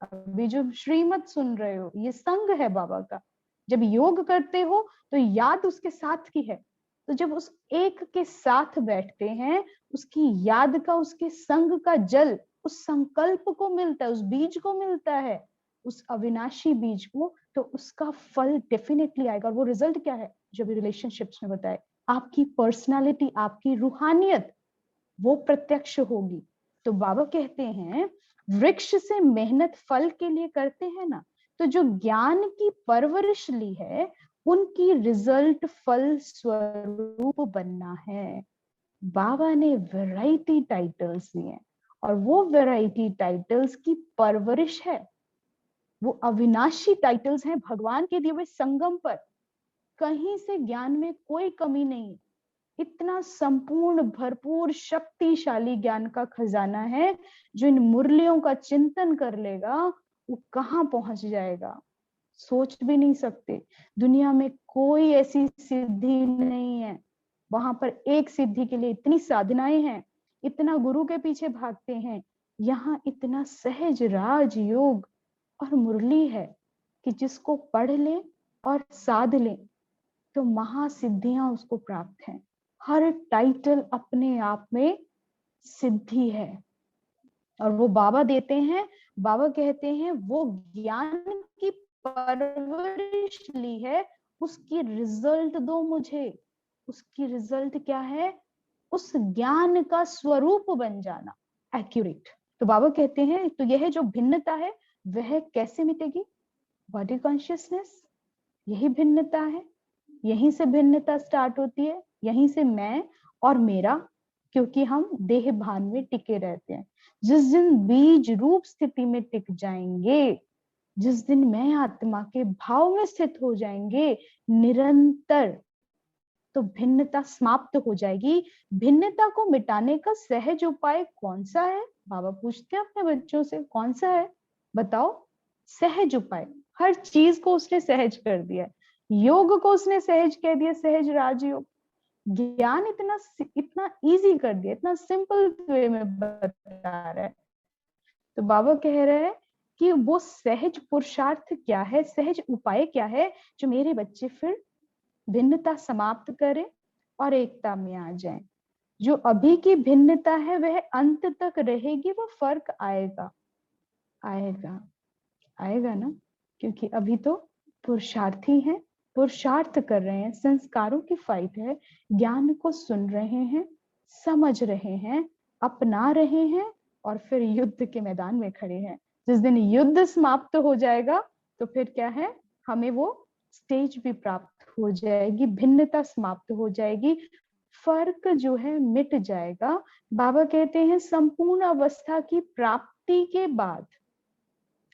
अभी जो श्रीमत सुन रहे हो ये संग है बाबा का। जब योग करते हो तो याद उसके साथ की है, तो जब उस एक के साथ बैठते हैं, उसकी याद का, उसके संग का जल उस संकल्प को मिलता है, उस बीज को मिलता है, उस अविनाशी बीज को, तो उसका फल डेफिनेटली आएगा। और वो रिजल्ट क्या है, जो भी रिलेशनशिप्स में बताए, आपकी पर्सनालिटी, आपकी रूहानियत वो प्रत्यक्ष होगी। तो बाबा कहते हैं वृक्ष से मेहनत फल के लिए करते हैं ना, तो जो ज्ञान की परवरिश ली है उनकी रिजल्ट फल स्वरूप बनना है। बाबा ने वैरायटी टाइटल्स दिए और वो वैरायटी टाइटल्स की परवरिश है, वो अविनाशी टाइटल्स हैं भगवान के दिए हुए संगम पर। कहीं से ज्ञान में कोई कमी नहीं, इतना संपूर्ण भरपूर शक्तिशाली ज्ञान का खजाना है। जो इन मुरलियों का चिंतन कर लेगा वो कहाँ पहुंच जाएगा, सोच भी नहीं सकते। दुनिया में कोई ऐसी सिद्धि नहीं है, वहां पर एक सिद्धि के लिए इतनी साधनाएं हैं, इतना गुरु के पीछे भागते हैं। यहाँ इतना सहज राजयोग और मुरली है कि जिसको पढ़ ले और साध ले तो महासिद्धियां उसको प्राप्त हैं। हर टाइटल अपने आप में सिद्धि है और वो बाबा देते हैं। बाबा कहते हैं वो ज्ञान की परवरिश ली है, उसकी रिजल्ट दो मुझे। उसकी रिजल्ट क्या है, उस ज्ञान का स्वरूप बन जाना, एक्यूरेट। तो बाबा कहते हैं तो यह जो भिन्नता है वह कैसे मिटेगी, बॉडी कॉन्शियसनेस, यही भिन्नता है। यहीं से भिन्नता स्टार्ट होती है, यहीं से मैं और मेरा, क्योंकि हम देह भान में टिके रहते हैं। जिस दिन बीज रूप स्थिति में टिक जाएंगे, जिस दिन मैं आत्मा के भाव में स्थित हो जाएंगे निरंतर, तो भिन्नता समाप्त हो जाएगी। भिन्नता को मिटाने का सहज उपाय कौन सा है, बाबा पूछते हैं अपने बच्चों से, कौन सा है बताओ। सहज उपाय, हर चीज को उसने सहज कर दिया। योग को उसने सहज कह दिया, सहज राजयोग। ज्ञान इतना इतना इजी कर दिया, इतना सिंपल वे में बता रहा है। तो बाबा कह रहे हैं कि वो सहज पुरुषार्थ क्या है, सहज उपाय क्या है, जो मेरे बच्चे फिर भिन्नता समाप्त करें और एकता में आ जाएं। जो अभी की भिन्नता है वह अंत तक रहेगी, वो फर्क आएगा, आएगा, आएगा ना, क्योंकि अभी तो पुरुषार्थी हैं, पुरुषार्थ कर रहे हैं, संस्कारों की फाइट है, ज्ञान को सुन रहे हैं, समझ रहे हैं, अपना रहे हैं और फिर युद्ध के मैदान में खड़े हैं। जिस दिन युद्ध समाप्त हो जाएगा तो फिर क्या है, हमें वो स्टेज भी प्राप्त हो जाएगी, भिन्नता समाप्त हो जाएगी, फर्क जो है मिट जाएगा। बाबा कहते हैं संपूर्ण अवस्था की प्राप्ति के बाद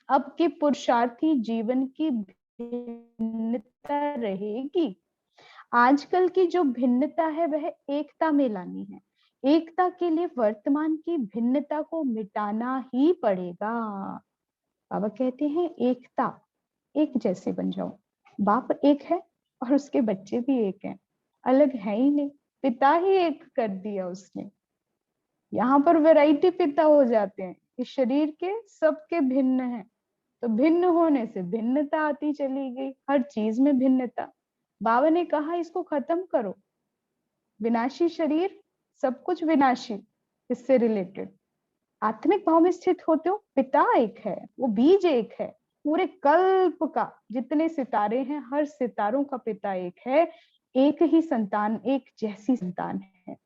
अब के पुरुषार्थी जीवन की भिन्नता रहेगी। आजकल की जो भिन्नता है वह एकता में लानी है। एकता के लिए वर्तमान की भिन्नता को मिटाना ही पड़ेगा। बाबा कहते हैं एकता, एक जैसे बन जाओ। बाप एक है और उसके बच्चे भी एक हैं, अलग है ही नहीं, पिता ही एक कर दिया उसने। यहाँ पर वैरायटी पिता हो जाते हैं। इस शरीर के सबके भिन्न हैं, तो भिन्न होने से भिन्नता आती चली गई, हर चीज में भिन्नता। बाबा ने कहा इसको खत्म करो, विनाशी शरीर, सब कुछ विनाशी, इससे रिलेटेड। आत्मिक भाव में स्थित होते हो, पिता एक है, वो बीज एक है, पूरे कल्प का जितने सितारे हैं हर सितारों का पिता एक है, एक ही संतान, एक जैसी संतान है।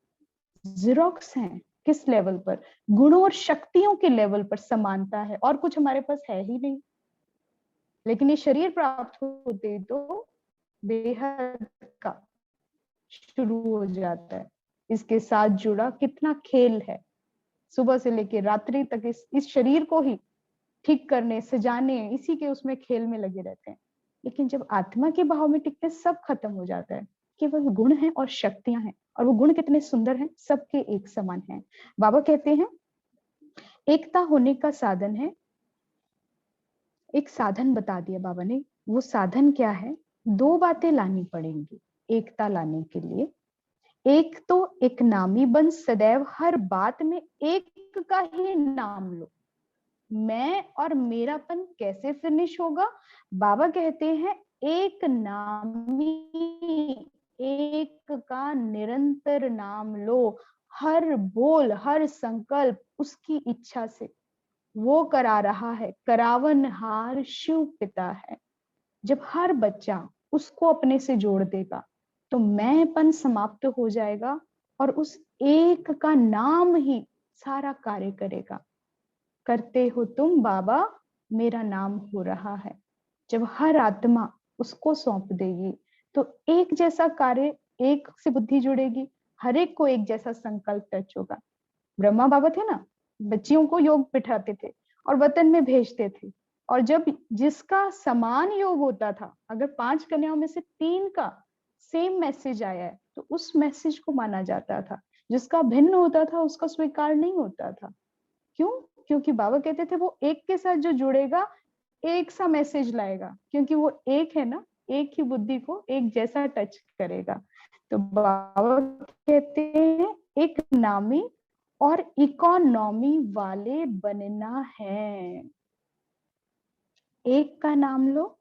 जीरोक्स हैं किस लेवल पर? गुणों और शक्तियों के लेवल पर समानता है, और कुछ हमारे पास है ही नहीं। लेकिन ये शरीर प्राप्त होते तो बेहद का शुरू हो जाता है। इसके साथ जुड़ा कितना खेल है, सुबह से लेकर रात्रि तक इस शरीर को ही ठीक करने, सजाने, इसी के उसमें खेल में लगे रहते हैं। लेकिन जब आत्मा के भाव में टिकते सब खत्म हो जाता है, केवल गुण है और शक्तियां हैं, और वो गुण कितने सुंदर हैं, सबके एक समान हैं। बाबा कहते हैं एकता होने का साधन है, एक साधन बता दिया बाबा ने। वो साधन क्या है? दो बातें लानी पड़ेंगी एकता लाने के लिए। एक तो एक नामी बन, सदैव हर बात में एक का ही नाम लो। मैं और मेरापन कैसे फिनिश होगा? बाबा कहते हैं एक नामी, एक का निरंतर नाम लो, हर बोल हर संकल्प उसकी इच्छा से वो करा रहा है। करावनहार शिव पिता है। जब हर बच्चा उसको अपने से जोड़ देगा तो मैंपन समाप्त हो जाएगा, और उस एक का नाम ही सारा कार्य करेगा। करते हो तुम बाबा, मेरा नाम हो रहा है। जब हर आत्मा उसको सौंप देगी तो एक जैसा कार्य, एक से बुद्धि जुड़ेगी, हर एक को एक जैसा संकल्प टच होगा। ब्रह्मा बाबा थे ना, बच्चियों को योग बिठाते थे और वतन में भेजते थे, और जब जिसका समान योग होता था, अगर 5 कन्याओं में से 3 का सेम मैसेज आया है तो उस मैसेज को माना जाता था। जिसका भिन्न होता था उसका स्वीकार नहीं होता था। क्यों? क्योंकि बाबा कहते थे वो एक के साथ जो जुड़ेगा एक सा मैसेज लाएगा, क्योंकि वो एक है ना, एक ही बुद्धि को एक जैसा टच करेगा। तो बाबा कहते हैं एक नामी और इकोनॉमी वाले बनना है। एक का नाम लो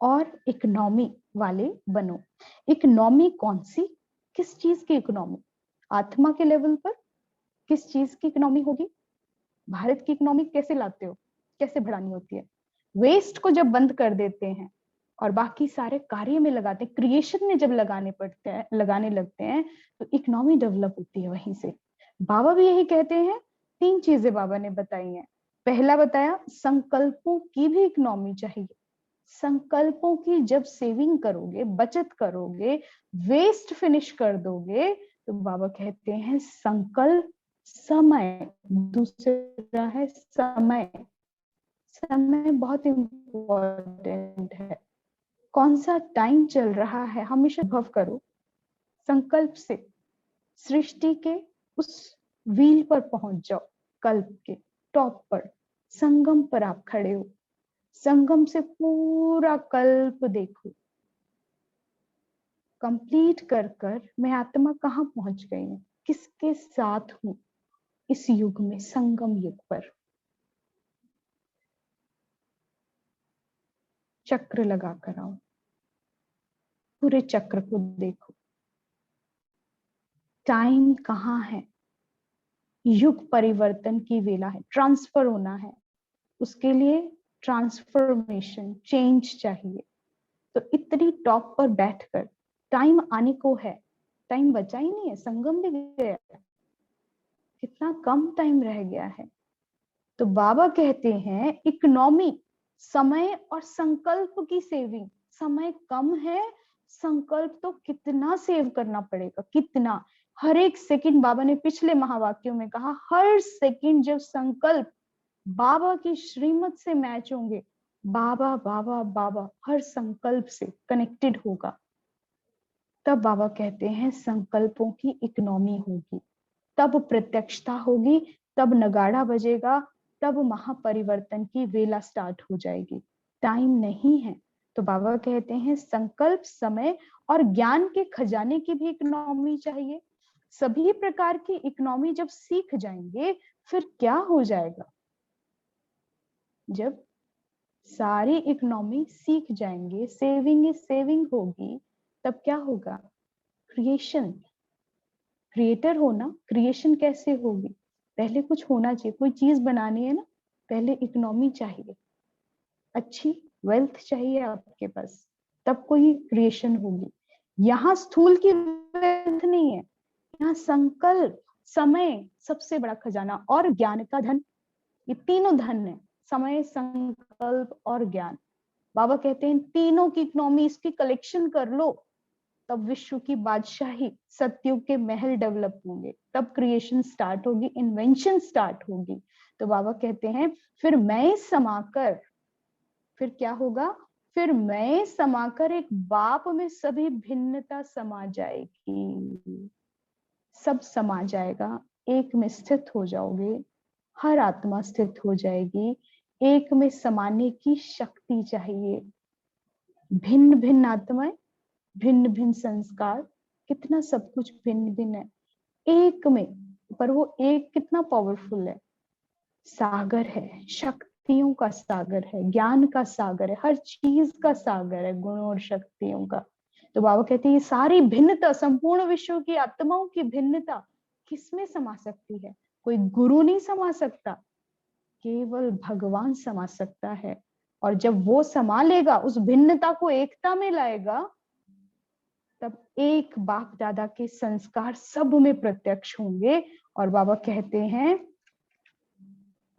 और इकोनॉमी वाले बनो। इकोनॉमी कौन सी? किस चीज की इकोनॉमी? आत्मा के लेवल पर किस चीज की इकोनॉमी होगी? भारत की इकोनॉमी कैसे लाते हो, कैसे बढ़ानी होती है? वेस्ट को जब बंद कर देते हैं और बाकी सारे कार्य में लगाते हैं, क्रिएशन में जब लगाने लगते हैं तो इकोनॉमी डेवलप होती है वहीं से। बाबा भी यही कहते हैं। 3 चीजें बाबा ने बताई हैं। पहला बताया संकल्पों की भी इकोनॉमी चाहिए। संकल्पों की जब सेविंग करोगे, बचत करोगे, वेस्ट फिनिश कर दोगे, तो बाबा कहते हैं संकल्प समय। दूसरा है समय। समय बहुत इंपॉर्टेंट है। कौन सा टाइम चल रहा है हमेशा अनुभव करो। संकल्प से सृष्टि के उस व्हील पर पहुंच जाओ, कल्प के टॉप पर, संगम पर आप खड़े हो। संगम से पूरा कल्प देखो। कंप्लीट कर कर मैं आत्मा कहाँ पहुंच गई हूँ, किसके साथ हूँ इस युग में, संगम युग पर। चक्र लगा कर आओ, पूरे चक्र को देखो। टाइम कहाँ है? युग परिवर्तन की वेला है, ट्रांसफर होना है। उसके लिए ट्रांसफॉर्मेशन, चेंज चाहिए। तो इतनी टॉप पर बैठकर टाइम आने को है, टाइम बचा ही नहीं है, संगम भी गया, कितना कम टाइम रह गया है। तो बाबा कहते हैं इकोनॉमी, समय और संकल्प की सेविंग। समय कम है, संकल्प तो कितना सेव करना पड़ेगा, कितना। हर एक सेकंड, बाबा ने पिछले महावाक्यों में कहा, हर सेकंड जब संकल्प बाबा की श्रीमत से मैच होंगे, बाबा बाबा बाबा हर संकल्प से कनेक्टेड होगा, तब बाबा कहते हैं संकल्पों की इकोनॉमी होगी, तब प्रत्यक्षता होगी, तब नगाड़ा बजेगा, तब महापरिवर्तन की वेला स्टार्ट हो जाएगी। टाइम नहीं है। तो बाबा कहते हैं संकल्प, समय और ज्ञान के खजाने की भी इकोनॉमी चाहिए। सभी प्रकार की इकोनॉमी जब सीख जाएंगे, फिर क्या हो जाएगा? जब सारी इकोनॉमी सीख जाएंगे, सेविंग होगी, तब क्या होगा? क्रिएशन। क्रिएटर होना, क्रिएशन कैसे होगी? पहले कुछ होना चाहिए, कोई चीज बनानी है ना, पहले इकोनॉमी चाहिए, अच्छी वेल्थ चाहिए आपके पास, तब कोई क्रिएशन होगी। यहाँ स्थूल की वेल्थ नहीं है, यहाँ संकल्प, समय सबसे बड़ा खजाना, और ज्ञान का धन। ये तीनों धन है, समय, संकल्प और ज्ञान। बाबा कहते हैं तीनों की इकोनॉमी, इसकी कलेक्शन कर लो, तब विश्व की बादशाही, सतयुग के महल डेवलप होंगे, तब क्रिएशन स्टार्ट होगी, इन्वेंशन स्टार्ट होगी। तो बाबा कहते हैं फिर मैं समाकर, फिर क्या होगा? फिर मैं समाकर एक बाप में सभी भिन्नता समा जाएगी, सब समा जाएगा, एक में स्थित हो जाओगे, हर आत्मा स्थित हो जाएगी। एक में समाने की शक्ति चाहिए। भिन्न भिन्न आत्माएं, भिन्न भिन्न संस्कार, कितना सब कुछ भिन्न भिन्न है एक में, पर वो एक कितना पावरफुल है, सागर है, शक्तियों का सागर है, ज्ञान का सागर है, हर चीज का सागर है, गुणों और शक्तियों का। तो बाबा कहते हैं ये सारी भिन्नता, संपूर्ण विश्व की आत्माओं की भिन्नता किसमें समा सकती है? कोई गुरु नहीं समा सकता, केवल भगवान समा सकता है। और जब वो समा लेगा, उस भिन्नता को एकता में लाएगा, तब एक बाप दादा के संस्कार सब में प्रत्यक्ष होंगे। और बाबा कहते हैं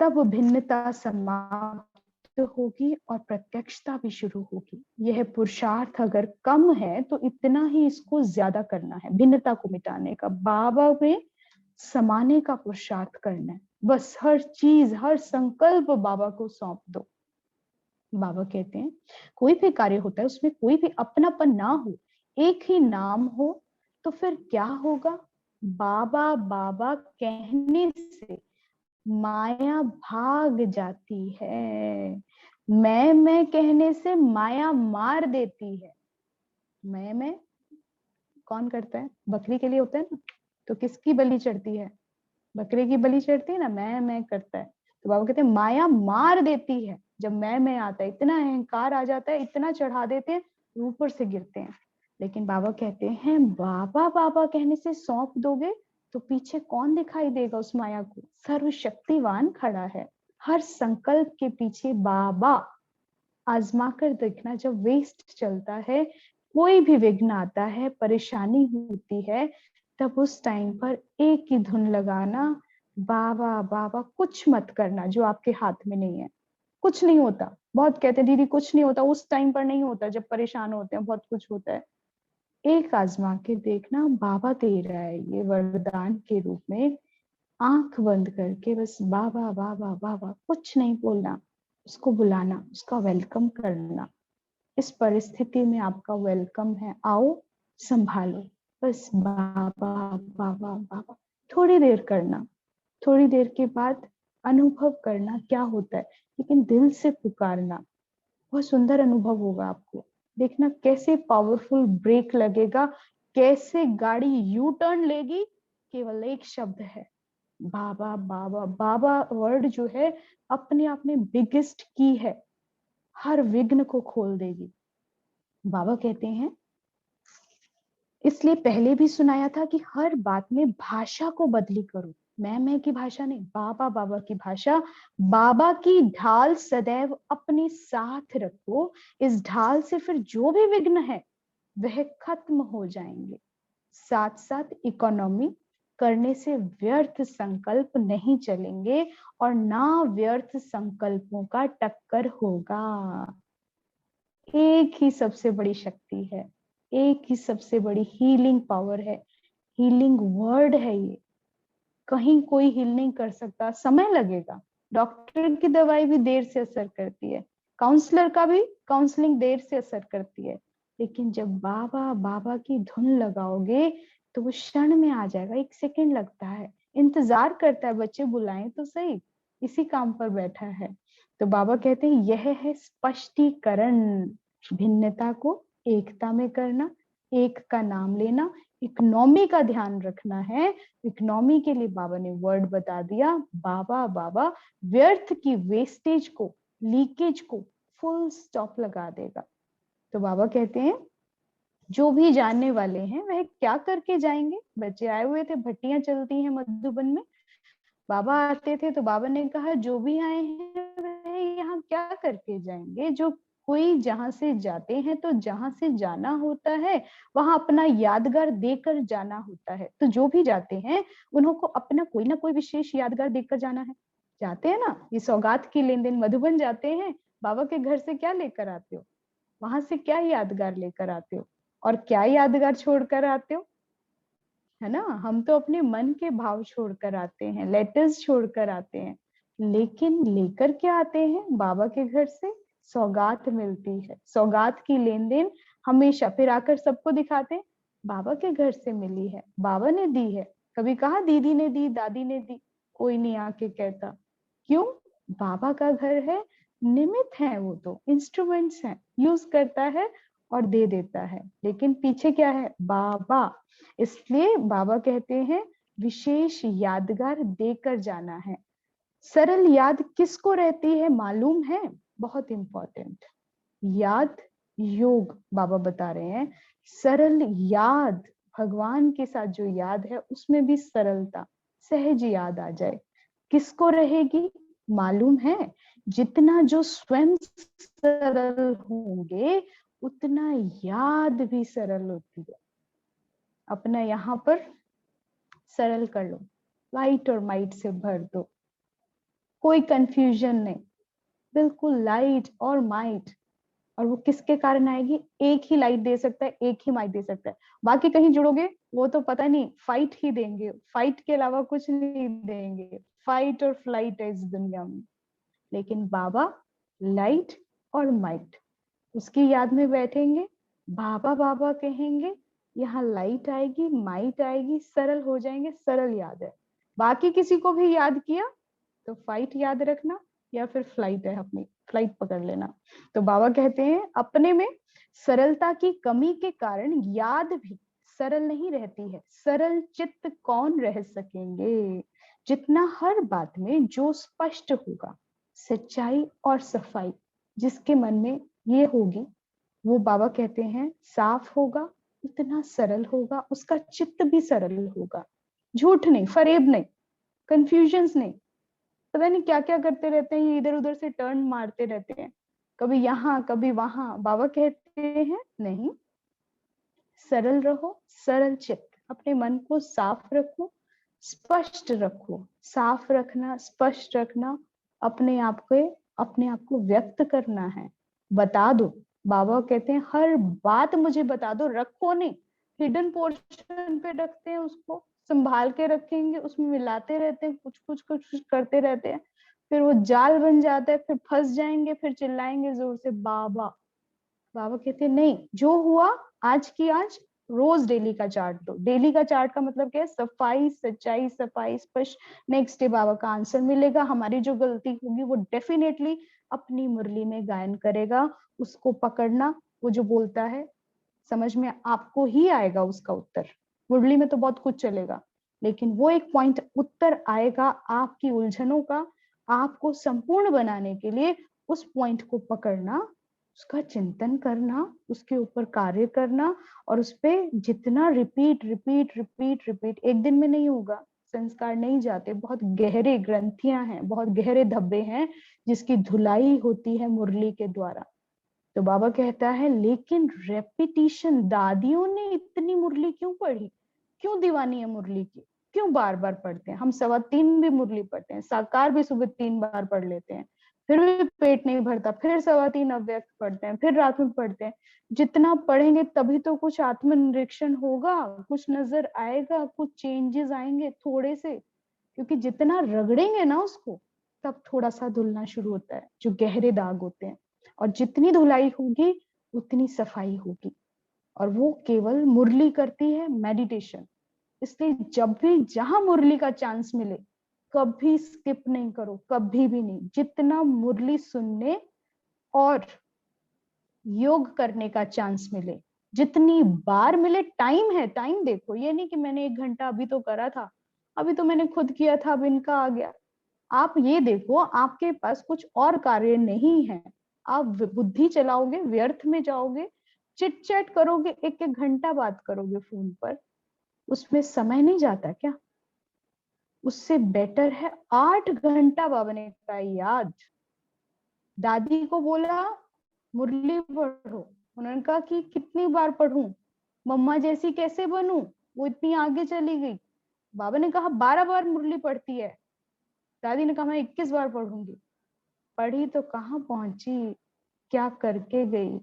तब भिन्नता समाप्त होगी और प्रत्यक्षता भी शुरू होगी। यह पुरुषार्थ अगर कम है तो इतना ही इसको ज्यादा करना है, भिन्नता को मिटाने का, बाबा में समाने का पुरुषार्थ करना है। बस हर चीज, हर संकल्प बाबा को सौंप दो। बाबा कहते हैं कोई भी कार्य होता है उसमें कोई भी अपनापन ना हो, एक ही नाम हो, तो फिर क्या होगा? बाबा बाबा कहने से माया भाग जाती है, मैं कहने से माया मार देती है। मैं कौन करता है? बकरी के लिए होता है ना, तो किसकी बलि चढ़ती है? बकरे की बलि चढ़ती है ना, मैं करता है। तो बाबा कहते हैं माया मार देती है, जब मैं आता है, इतना अहंकार आ जाता है, इतना चढ़ा देते हैं, ऊपर से गिरते हैं। लेकिन बाबा कहते हैं बाबा बाबा कहने से सौंप दोगे तो पीछे कौन दिखाई देगा उस माया को? सर्वशक्तिवान खड़ा है, हर संकल्प के पीछे बाबा। आजमा कर देखना, जब वेस्ट चलता है, कोई भी विघ्न आता है, परेशानी होती है, तब उस टाइम पर एक ही धुन लगाना, बाबा बाबा, कुछ मत करना जो आपके हाथ में नहीं है। कुछ नहीं होता, बहुत कहते हैं दीदी कुछ नहीं होता, उस टाइम पर नहीं होता, जब परेशान होते हैं बहुत कुछ होता है। एक आजमा के देखना, बाबा दे रहा है ये वरदान के रूप में। आंख बंद करके बस बाबा बाबा बाबा, कुछ नहीं बोलना, उसको बुलाना, उसका वेलकम करना। इस परिस्थिति में आपका वेलकम है, आओ संभालो, बस बाबा बाबा बाबा। थोड़ी देर करना, थोड़ी देर के बाद अनुभव करना क्या होता है, लेकिन दिल से पुकारना, बहुत सुंदर अनुभव होगा आपको। देखना कैसे पावरफुल ब्रेक लगेगा, कैसे गाड़ी यू टर्न लेगी। केवल एक शब्द है, बाबा बाबा। बाबा वर्ड जो है अपने आप में बिगेस्ट की है, हर विघ्न को खोल देगी। बाबा कहते हैं इसलिए पहले भी सुनाया था कि हर बात में भाषा को बदली करो, मैं की भाषा नहीं, बाबा बाबा की भाषा। बाबा की ढाल सदैव अपने साथ रखो, इस ढाल से फिर जो भी विघ्न है वह खत्म हो जाएंगे। साथ साथ इकोनॉमी करने से व्यर्थ संकल्प नहीं चलेंगे और ना व्यर्थ संकल्पों का टक्कर होगा। एक ही सबसे बड़ी शक्ति है, एक ही सबसे बड़ी हीलिंग पावर है, हीलिंग वर्ड है ये। कहीं कोई हील नहीं कर सकता, समय लगेगा। डॉक्टर की दवाई भी देर से असर करती है, काउंसलर का भी काउंसलिंग देर से असर करती है, लेकिन जब बाबा बाबा की धुन लगाओगे तो वो क्षण में आ जाएगा। एक सेकंड लगता है, इंतजार करता है, बच्चे बुलाएं तो सही, इसी काम पर बैठा है। तो बाबा कहते हैं यह है स्पष्टीकरण, भिन्नता को एकता में करना, एक का नाम लेना, इकोनॉमी का ध्यान रखना है। इकोनॉमी के लिए बाबा ने वर्ड बता दिया, बाबा व्यर्थ की वेस्टेज को, लीकेज को फुल स्टॉप लगा देगा। तो बाबा कहते हैं जो भी जानने वाले हैं वह क्या करके जाएंगे। बच्चे आए हुए थे, भट्टियां चलती हैं मधुबन में, बाबा आते थे, तो बाबा ने कहा जो भी आए हैं वह यहाँ क्या करके जाएंगे। जो कोई जहां से जाते हैं तो जहां से जाना होता है वहां अपना यादगार देकर जाना होता है। तो जो भी जाते हैं उनको अपना कोई ना कोई विशेष यादगार देकर जाना है। जाते हैं ना, ये सौगात की लेन देन, मधुबन जाते हैं, बाबा के घर से क्या लेकर आते हो, वहां से क्या यादगार लेकर आते हो, और क्या यादगार छोड़कर आते हो, है ना। हम तो अपने मन के भाव छोड़कर आते हैं, लेटर्स छोड़कर आते हैं, लेकिन लेकर क्या आते हैं बाबा के घर से, सौगात मिलती है। सौगात की लेन देन हमेशा फिर आकर सबको दिखाते हैं, बाबा के घर से मिली है, बाबा ने दी है। कभी कहा दीदी ने दी, दादी ने दी, कोई नहीं आके कहता। क्यों? बाबा का घर है, निमित्त है, वो तो इंस्ट्रूमेंट्स हैं, यूज करता है और दे देता है, लेकिन पीछे क्या है, बाबा। इसलिए बाबा कहते हैं विशेष यादगार देकर जाना है। सरल याद किसको रहती है मालूम है? बहुत इंपॉर्टेंट, याद योग बाबा बता रहे हैं। सरल याद, भगवान के साथ जो याद है उसमें भी सरलता, सहज याद आ जाए, किसको रहेगी मालूम है? जितना जो स्वयं सरल होंगे उतना याद भी सरल होती है। अपना यहाँ पर सरल कर लो, लाइट और माइट से भर दो, कोई कंफ्यूजन नहीं, बिल्कुल लाइट और माइट। और वो किसके कारण आएगी? एक ही लाइट दे सकता है, एक ही माइट दे सकता है, बाकी कहीं जुड़ोगे वो तो पता नहीं, फाइट ही देंगे, फाइट के अलावा कुछ नहीं देंगे। फाइट और फ्लाइट है इस दुनिया में, लेकिन बाबा लाइट और माइट, उसकी याद में बैठेंगे, बाबा बाबा कहेंगे, यहाँ लाइट आएगी, माइट आएगी, सरल हो जाएंगे, सरल याद है। बाकी किसी को भी याद किया तो फाइट याद रखना, या फिर फ्लाइट है, अपनी फ्लाइट पकड़ लेना। तो बाबा कहते हैं अपने में सरलता की कमी के कारण याद भी सरल नहीं रहती है। सरल चित्त कौन रह सकेंगे? जितना हर बात में जो स्पष्ट होगा, सच्चाई और सफाई जिसके मन में ये होगी, वो बाबा कहते हैं साफ होगा, उतना सरल होगा, उसका चित्त भी सरल होगा। झूठ नहीं, फरेब नहीं, कंफ्यूजन्स नहीं, पता नहीं क्या क्या करते रहते हैं, इधर उधर से टर्न मारते रहते हैं, कभी यहाँ कभी वहां। बाबा कहते हैं नहीं, सरल रहो, सरल चित्त, अपने मन को साफ रखो, स्पष्ट रखो। साफ रखना, स्पष्ट रखना, अपने आप को व्यक्त करना है, बता दो। बाबा कहते हैं हर बात मुझे बता दो, रखो नहीं, हिडन पोर्शन पे रखते हैं, उसको संभाल के रखेंगे, उसमें मिलाते रहते हैं, कुछ करते रहते हैं, फिर वो जाल बन जाता है, फिर फंस जाएंगे, फिर चिल्लाएंगे जोर से बाबा। बाबा कहते हैं नहीं, जो हुआ आज की आज, रोज डेली का चार्ट दो। डेली का चार्ट का मतलब क्या है? सफाई, सच्चाई, सफाई, स्पष्ट। नेक्स्ट डे बाबा का आंसर मिलेगा, हमारी जो गलती होगी वो डेफिनेटली अपनी मुरली में गायन करेगा, उसको पकड़ना। वो जो बोलता है समझ में आपको ही आएगा उसका उत्तर। मुरली में तो बहुत कुछ चलेगा, लेकिन वो एक पॉइंट उत्तर आएगा आपकी उलझनों का, आपको संपूर्ण बनाने के लिए उस पॉइंट को पकड़ना, उसका चिंतन करना, उसके ऊपर कार्य करना, और उस पर जितना रिपीट रिपीट रिपीट रिपीट, एक दिन में नहीं होगा, संस्कार नहीं जाते, बहुत गहरे ग्रंथियां हैं, बहुत गहरे धब्बे हैं जिसकी धुलाई होती है मुरली के द्वारा। तो बाबा कहता है लेकिन रेपिटिशन, दादियों ने इतनी मुरली क्यों पढ़ी, क्यों दीवानी है मुरली की, क्यों बार बार पढ़ते हैं? हम 3:15 भी मुरली पढ़ते हैं, साकार भी सुबह 3 बार पढ़ लेते हैं, फिर भी पेट नहीं भरता, फिर 3:15 अव्यक्त पढ़ते हैं, फिर रात में पढ़ते हैं। जितना पढ़ेंगे तभी तो कुछ आत्मनिरीक्षण होगा, कुछ नजर आएगा, कुछ चेंजेस आएंगे थोड़े से, क्योंकि जितना रगड़ेंगे ना उसको, तब थोड़ा सा धुलना शुरू होता है, जो गहरे दाग होते हैं। और जितनी धुलाई होगी उतनी सफाई होगी, और वो केवल मुरली करती है, मेडिटेशन। इसलिए जब भी जहां मुरली का चांस मिले, कभी स्किप नहीं करो, कभी भी नहीं। जितना मुरली सुनने और योग करने का चांस मिले, जितनी बार मिले, टाइम है, टाइम देखो, ये नहीं कि मैंने 1 घंटा अभी तो करा था, अभी तो मैंने खुद किया था, अब इनका आ गया। आप ये देखो, आपके पास कुछ और कार्य नहीं है, आप बुद्धि चलाओगे, व्यर्थ में जाओगे, चिट चैट करोगे, 1-1 घंटा बात करोगे फोन पर, उसमें समय नहीं जाता क्या? उससे बेटर है 8 घंटा बाबा ने कहा याद। दादी को बोला मुरली पढ़ो, उन्होंने कहा कि कितनी बार पढ़ूं, मम्मा जैसी कैसे बनूं, वो इतनी आगे चली गई। बाबा ने कहा 12 बार मुरली पढ़ती है, दादी ने कहा मैं 21 बार पढ़ूंगी। पढ़ी तो कहाँ पहुंची, क्या करके गई,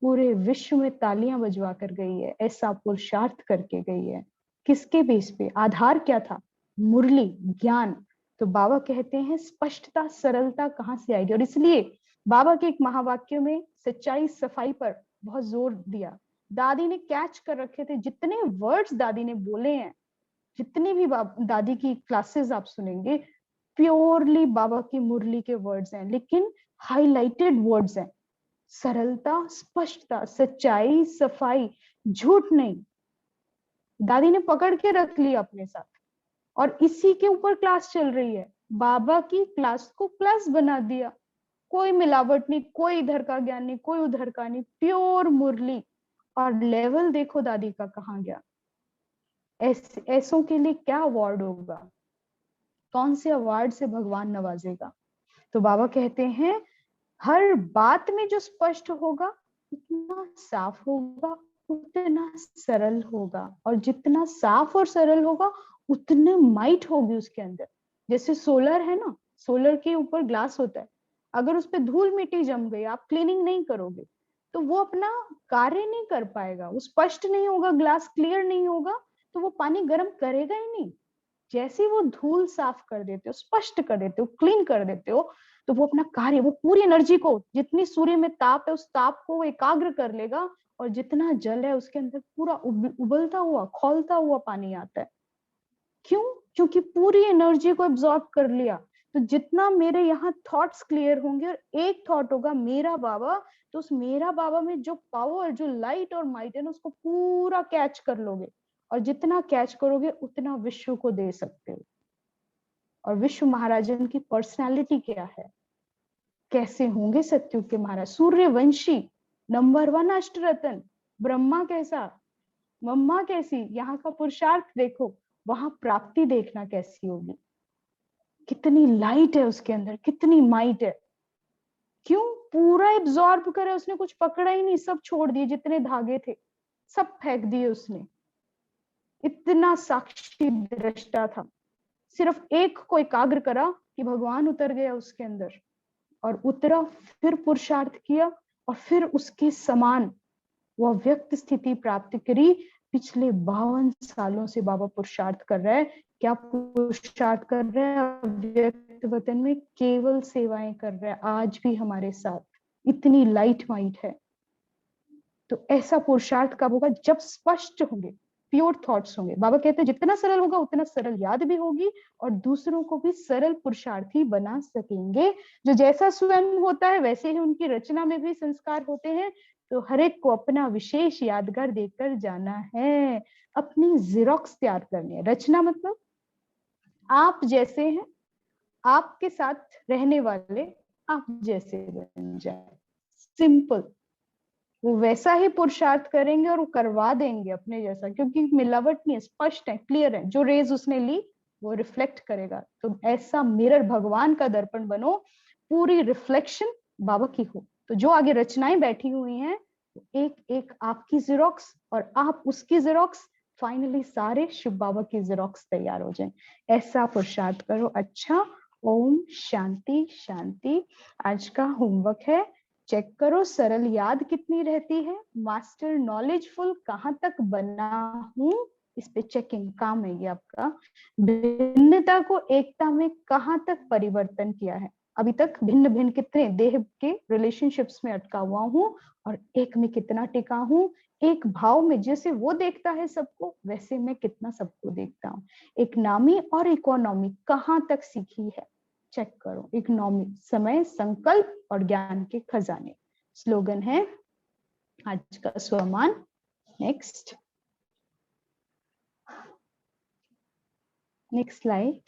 पूरे विश्व में तालियां बजवा कर गई है, ऐसा पुरुषार्थ करके गई है। किसके बेस पे, आधार क्या था? मुरली, ज्ञान। तो बाबा कहते हैं स्पष्टता सरलता कहाँ से आएगी, और इसलिए बाबा के एक महावाक्य में सच्चाई सफाई पर बहुत जोर दिया। दादी ने कैच कर रखे थे, जितने वर्ड्स दादी ने बोले हैं, जितनी भी दादी की क्लासेस आप सुनेंगे, प्योरली बाबा की मुरली के वर्ड्स हैं, लेकिन हाईलाइटेड वर्ड्स हैं। सरलता, स्पष्टता, सच्चाई, सफाई, झूठ नहीं। दादी ने पकड़ के रख लिया अपने साथ, और इसी के ऊपर क्लास चल रही है। बाबा की क्लास को क्लास बना दिया, कोई मिलावट नहीं, कोई इधर का ज्ञान नहीं, कोई उधर का नहीं, प्योर मुरली। और लेवल देखो दादी का कहाँ गया। ऐसों के लिए क्या अवार्ड होगा, कौन से अवार्ड से भगवान नवाजेगा? तो बाबा कहते हैं हर बात में जो स्पष्ट होगा, उतना साफ होगा, उतना सरल होगा, और जितना साफ और सरल होगा, उतने माइट होगी उसके अंदर। जैसे सोलर है ना, सोलर के ऊपर ग्लास होता है, अगर उस पर धूल मिट्टी जम गई, आप क्लीनिंग नहीं करोगे, तो वो अपना कार्य नहीं कर पाएगा, वो स्पष्ट नहीं होगा, ग्लास क्लियर नहीं होगा, तो वो पानी गर्म करेगा ही नहीं। जैसे वो धूल साफ कर देते हो, स्पष्ट कर देते हो, क्लीन कर देते हो, तो वो अपना कार्य, वो पूरी एनर्जी को, जितनी सूर्य में ताप है उस ताप को वो एकाग्र कर लेगा, और जितना जल है उसके अंदर पूरा उबलता हुआ, खौलता हुआ पानी आता है। क्यों? क्योंकि पूरी एनर्जी को एब्जॉर्ब कर लिया। तो जितना मेरे यहाँ थॉट्स क्लियर होंगे, और एक थॉट होगा मेरा बाबा, तो उस मेरा बाबा में जो पावर, जो लाइट और माइट है ना, उसको पूरा कैच कर लोगे, और जितना कैच करोगे उतना विश्व को दे सकते हो। और विश्व महाराजन की पर्सनालिटी क्या है, कैसे होंगे सत्युग के महाराज? सूर्यवंशी, नंबर 1 अष्टरत्न, ब्रह्मा कैसा, मम्मा कैसी, यहाँ का पुरुषार्थ देखो, वहां प्राप्ति देखना कैसी होगी, कितनी लाइट है उसके अंदर, कितनी माइट है। क्यों? पूरा एब्जॉर्ब करे उसने, कुछ पकड़ा ही नहीं, सब छोड़ दिए, जितने धागे थे सब फेंक दिए उसने। इतना साक्षी दृष्टा था, सिर्फ एक को एकाग्र करा कि भगवान उतर गया उसके अंदर, और उतरा, फिर पुरुषार्थ किया, और फिर उसके समान वो व्यक्त स्थिति प्राप्त करी। पिछले 52 सालों से बाबा पुरुषार्थ कर रहा है। क्या पुरुषार्थ कर रहा है? व्यक्त वतन में केवल सेवाएं कर रहा है, आज भी हमारे साथ। इतनी लाइट माइट है। तो ऐसा पुरुषार्थ कब होगा? जब स्पष्ट होंगे, प्योर थॉट्स होंगे। बाबा कहते हैं जितना सरल होगा उतना सरल याद भी होगी, और दूसरों को भी सरल पुरुषार्थी बना सकेंगे। जो जैसा स्वयं होता है वैसे ही उनकी रचना में भी संस्कार होते हैं। तो हर एक को अपना विशेष यादगार देकर जाना है, अपनी जीरोक्स तैयार करनी है। रचना मतलब आप जैसे हैं, आपके साथ रहने वाले आप जैसे बन जाए, सिंपल। वो वैसा ही पुरुषार्थ करेंगे और वो करवा देंगे अपने जैसा, क्योंकि मिलावट नहीं है, स्पष्ट है, क्लियर है। जो रेज उसने ली वो रिफ्लेक्ट करेगा। तो ऐसा मिरर, भगवान का दर्पण बनो, पूरी रिफ्लेक्शन बाबा की हो। तो जो आगे रचनाएं बैठी हुई हैं, एक एक आपकी जीरोक्स और आप उसकी जीरोक्स, फाइनली सारे शिव बाबा की जीरोक्स तैयार हो जाए। ऐसा पुरुषार्थ करो। अच्छा, ओम शांति शांति। आज का होमवर्क है, चेक करो सरल याद कितनी रहती है, मास्टर नॉलेजफुल कहाँ तक बना हूं, इस पे चेकिंग काम है ये आपका। भिन्नता को एकता में कहाँ तक परिवर्तन किया है, अभी तक भिन्न भिन्न कितने देह के रिलेशनशिप्स में अटका हुआ हूँ, और एक में कितना टिका हूँ। एक भाव में जैसे वो देखता है सबको, वैसे मैं कितना सबको देखता हूँ। इकोनॉमी और इकोनॉमी कहाँ तक सीखी है, चेक करो। इकोनॉमी, समय, संकल्प और ज्ञान के खजाने। स्लोगन है आज का स्वमान। Next slide.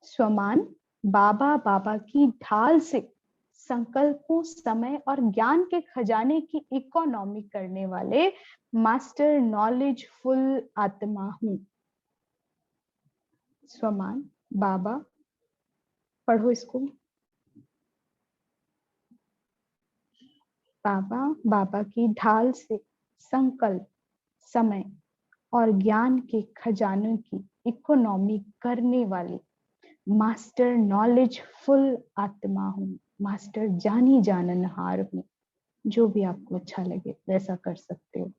स्वमान बाबा बाबा की ढाल से संकल्पों, समय और ज्ञान के खजाने की इकोनॉमी करने वाले मास्टर नॉलेज फुल आत्मा हूं। स्वमान बाबा, पढ़ो इसको। बाबा बाबा की ढाल से संकल्प, समय और ज्ञान के खजानों की इकोनॉमी करने वाली मास्टर नॉलेज फुल आत्मा हूं। मास्टर जानी जाननहार हूं। जो भी आपको अच्छा लगे वैसा कर सकते हो।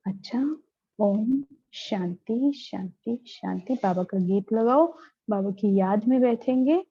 अच्छा, ओम शांति शांति शांति। बाबा का गीत लगाओ, बाबा की याद में बैठेंगे।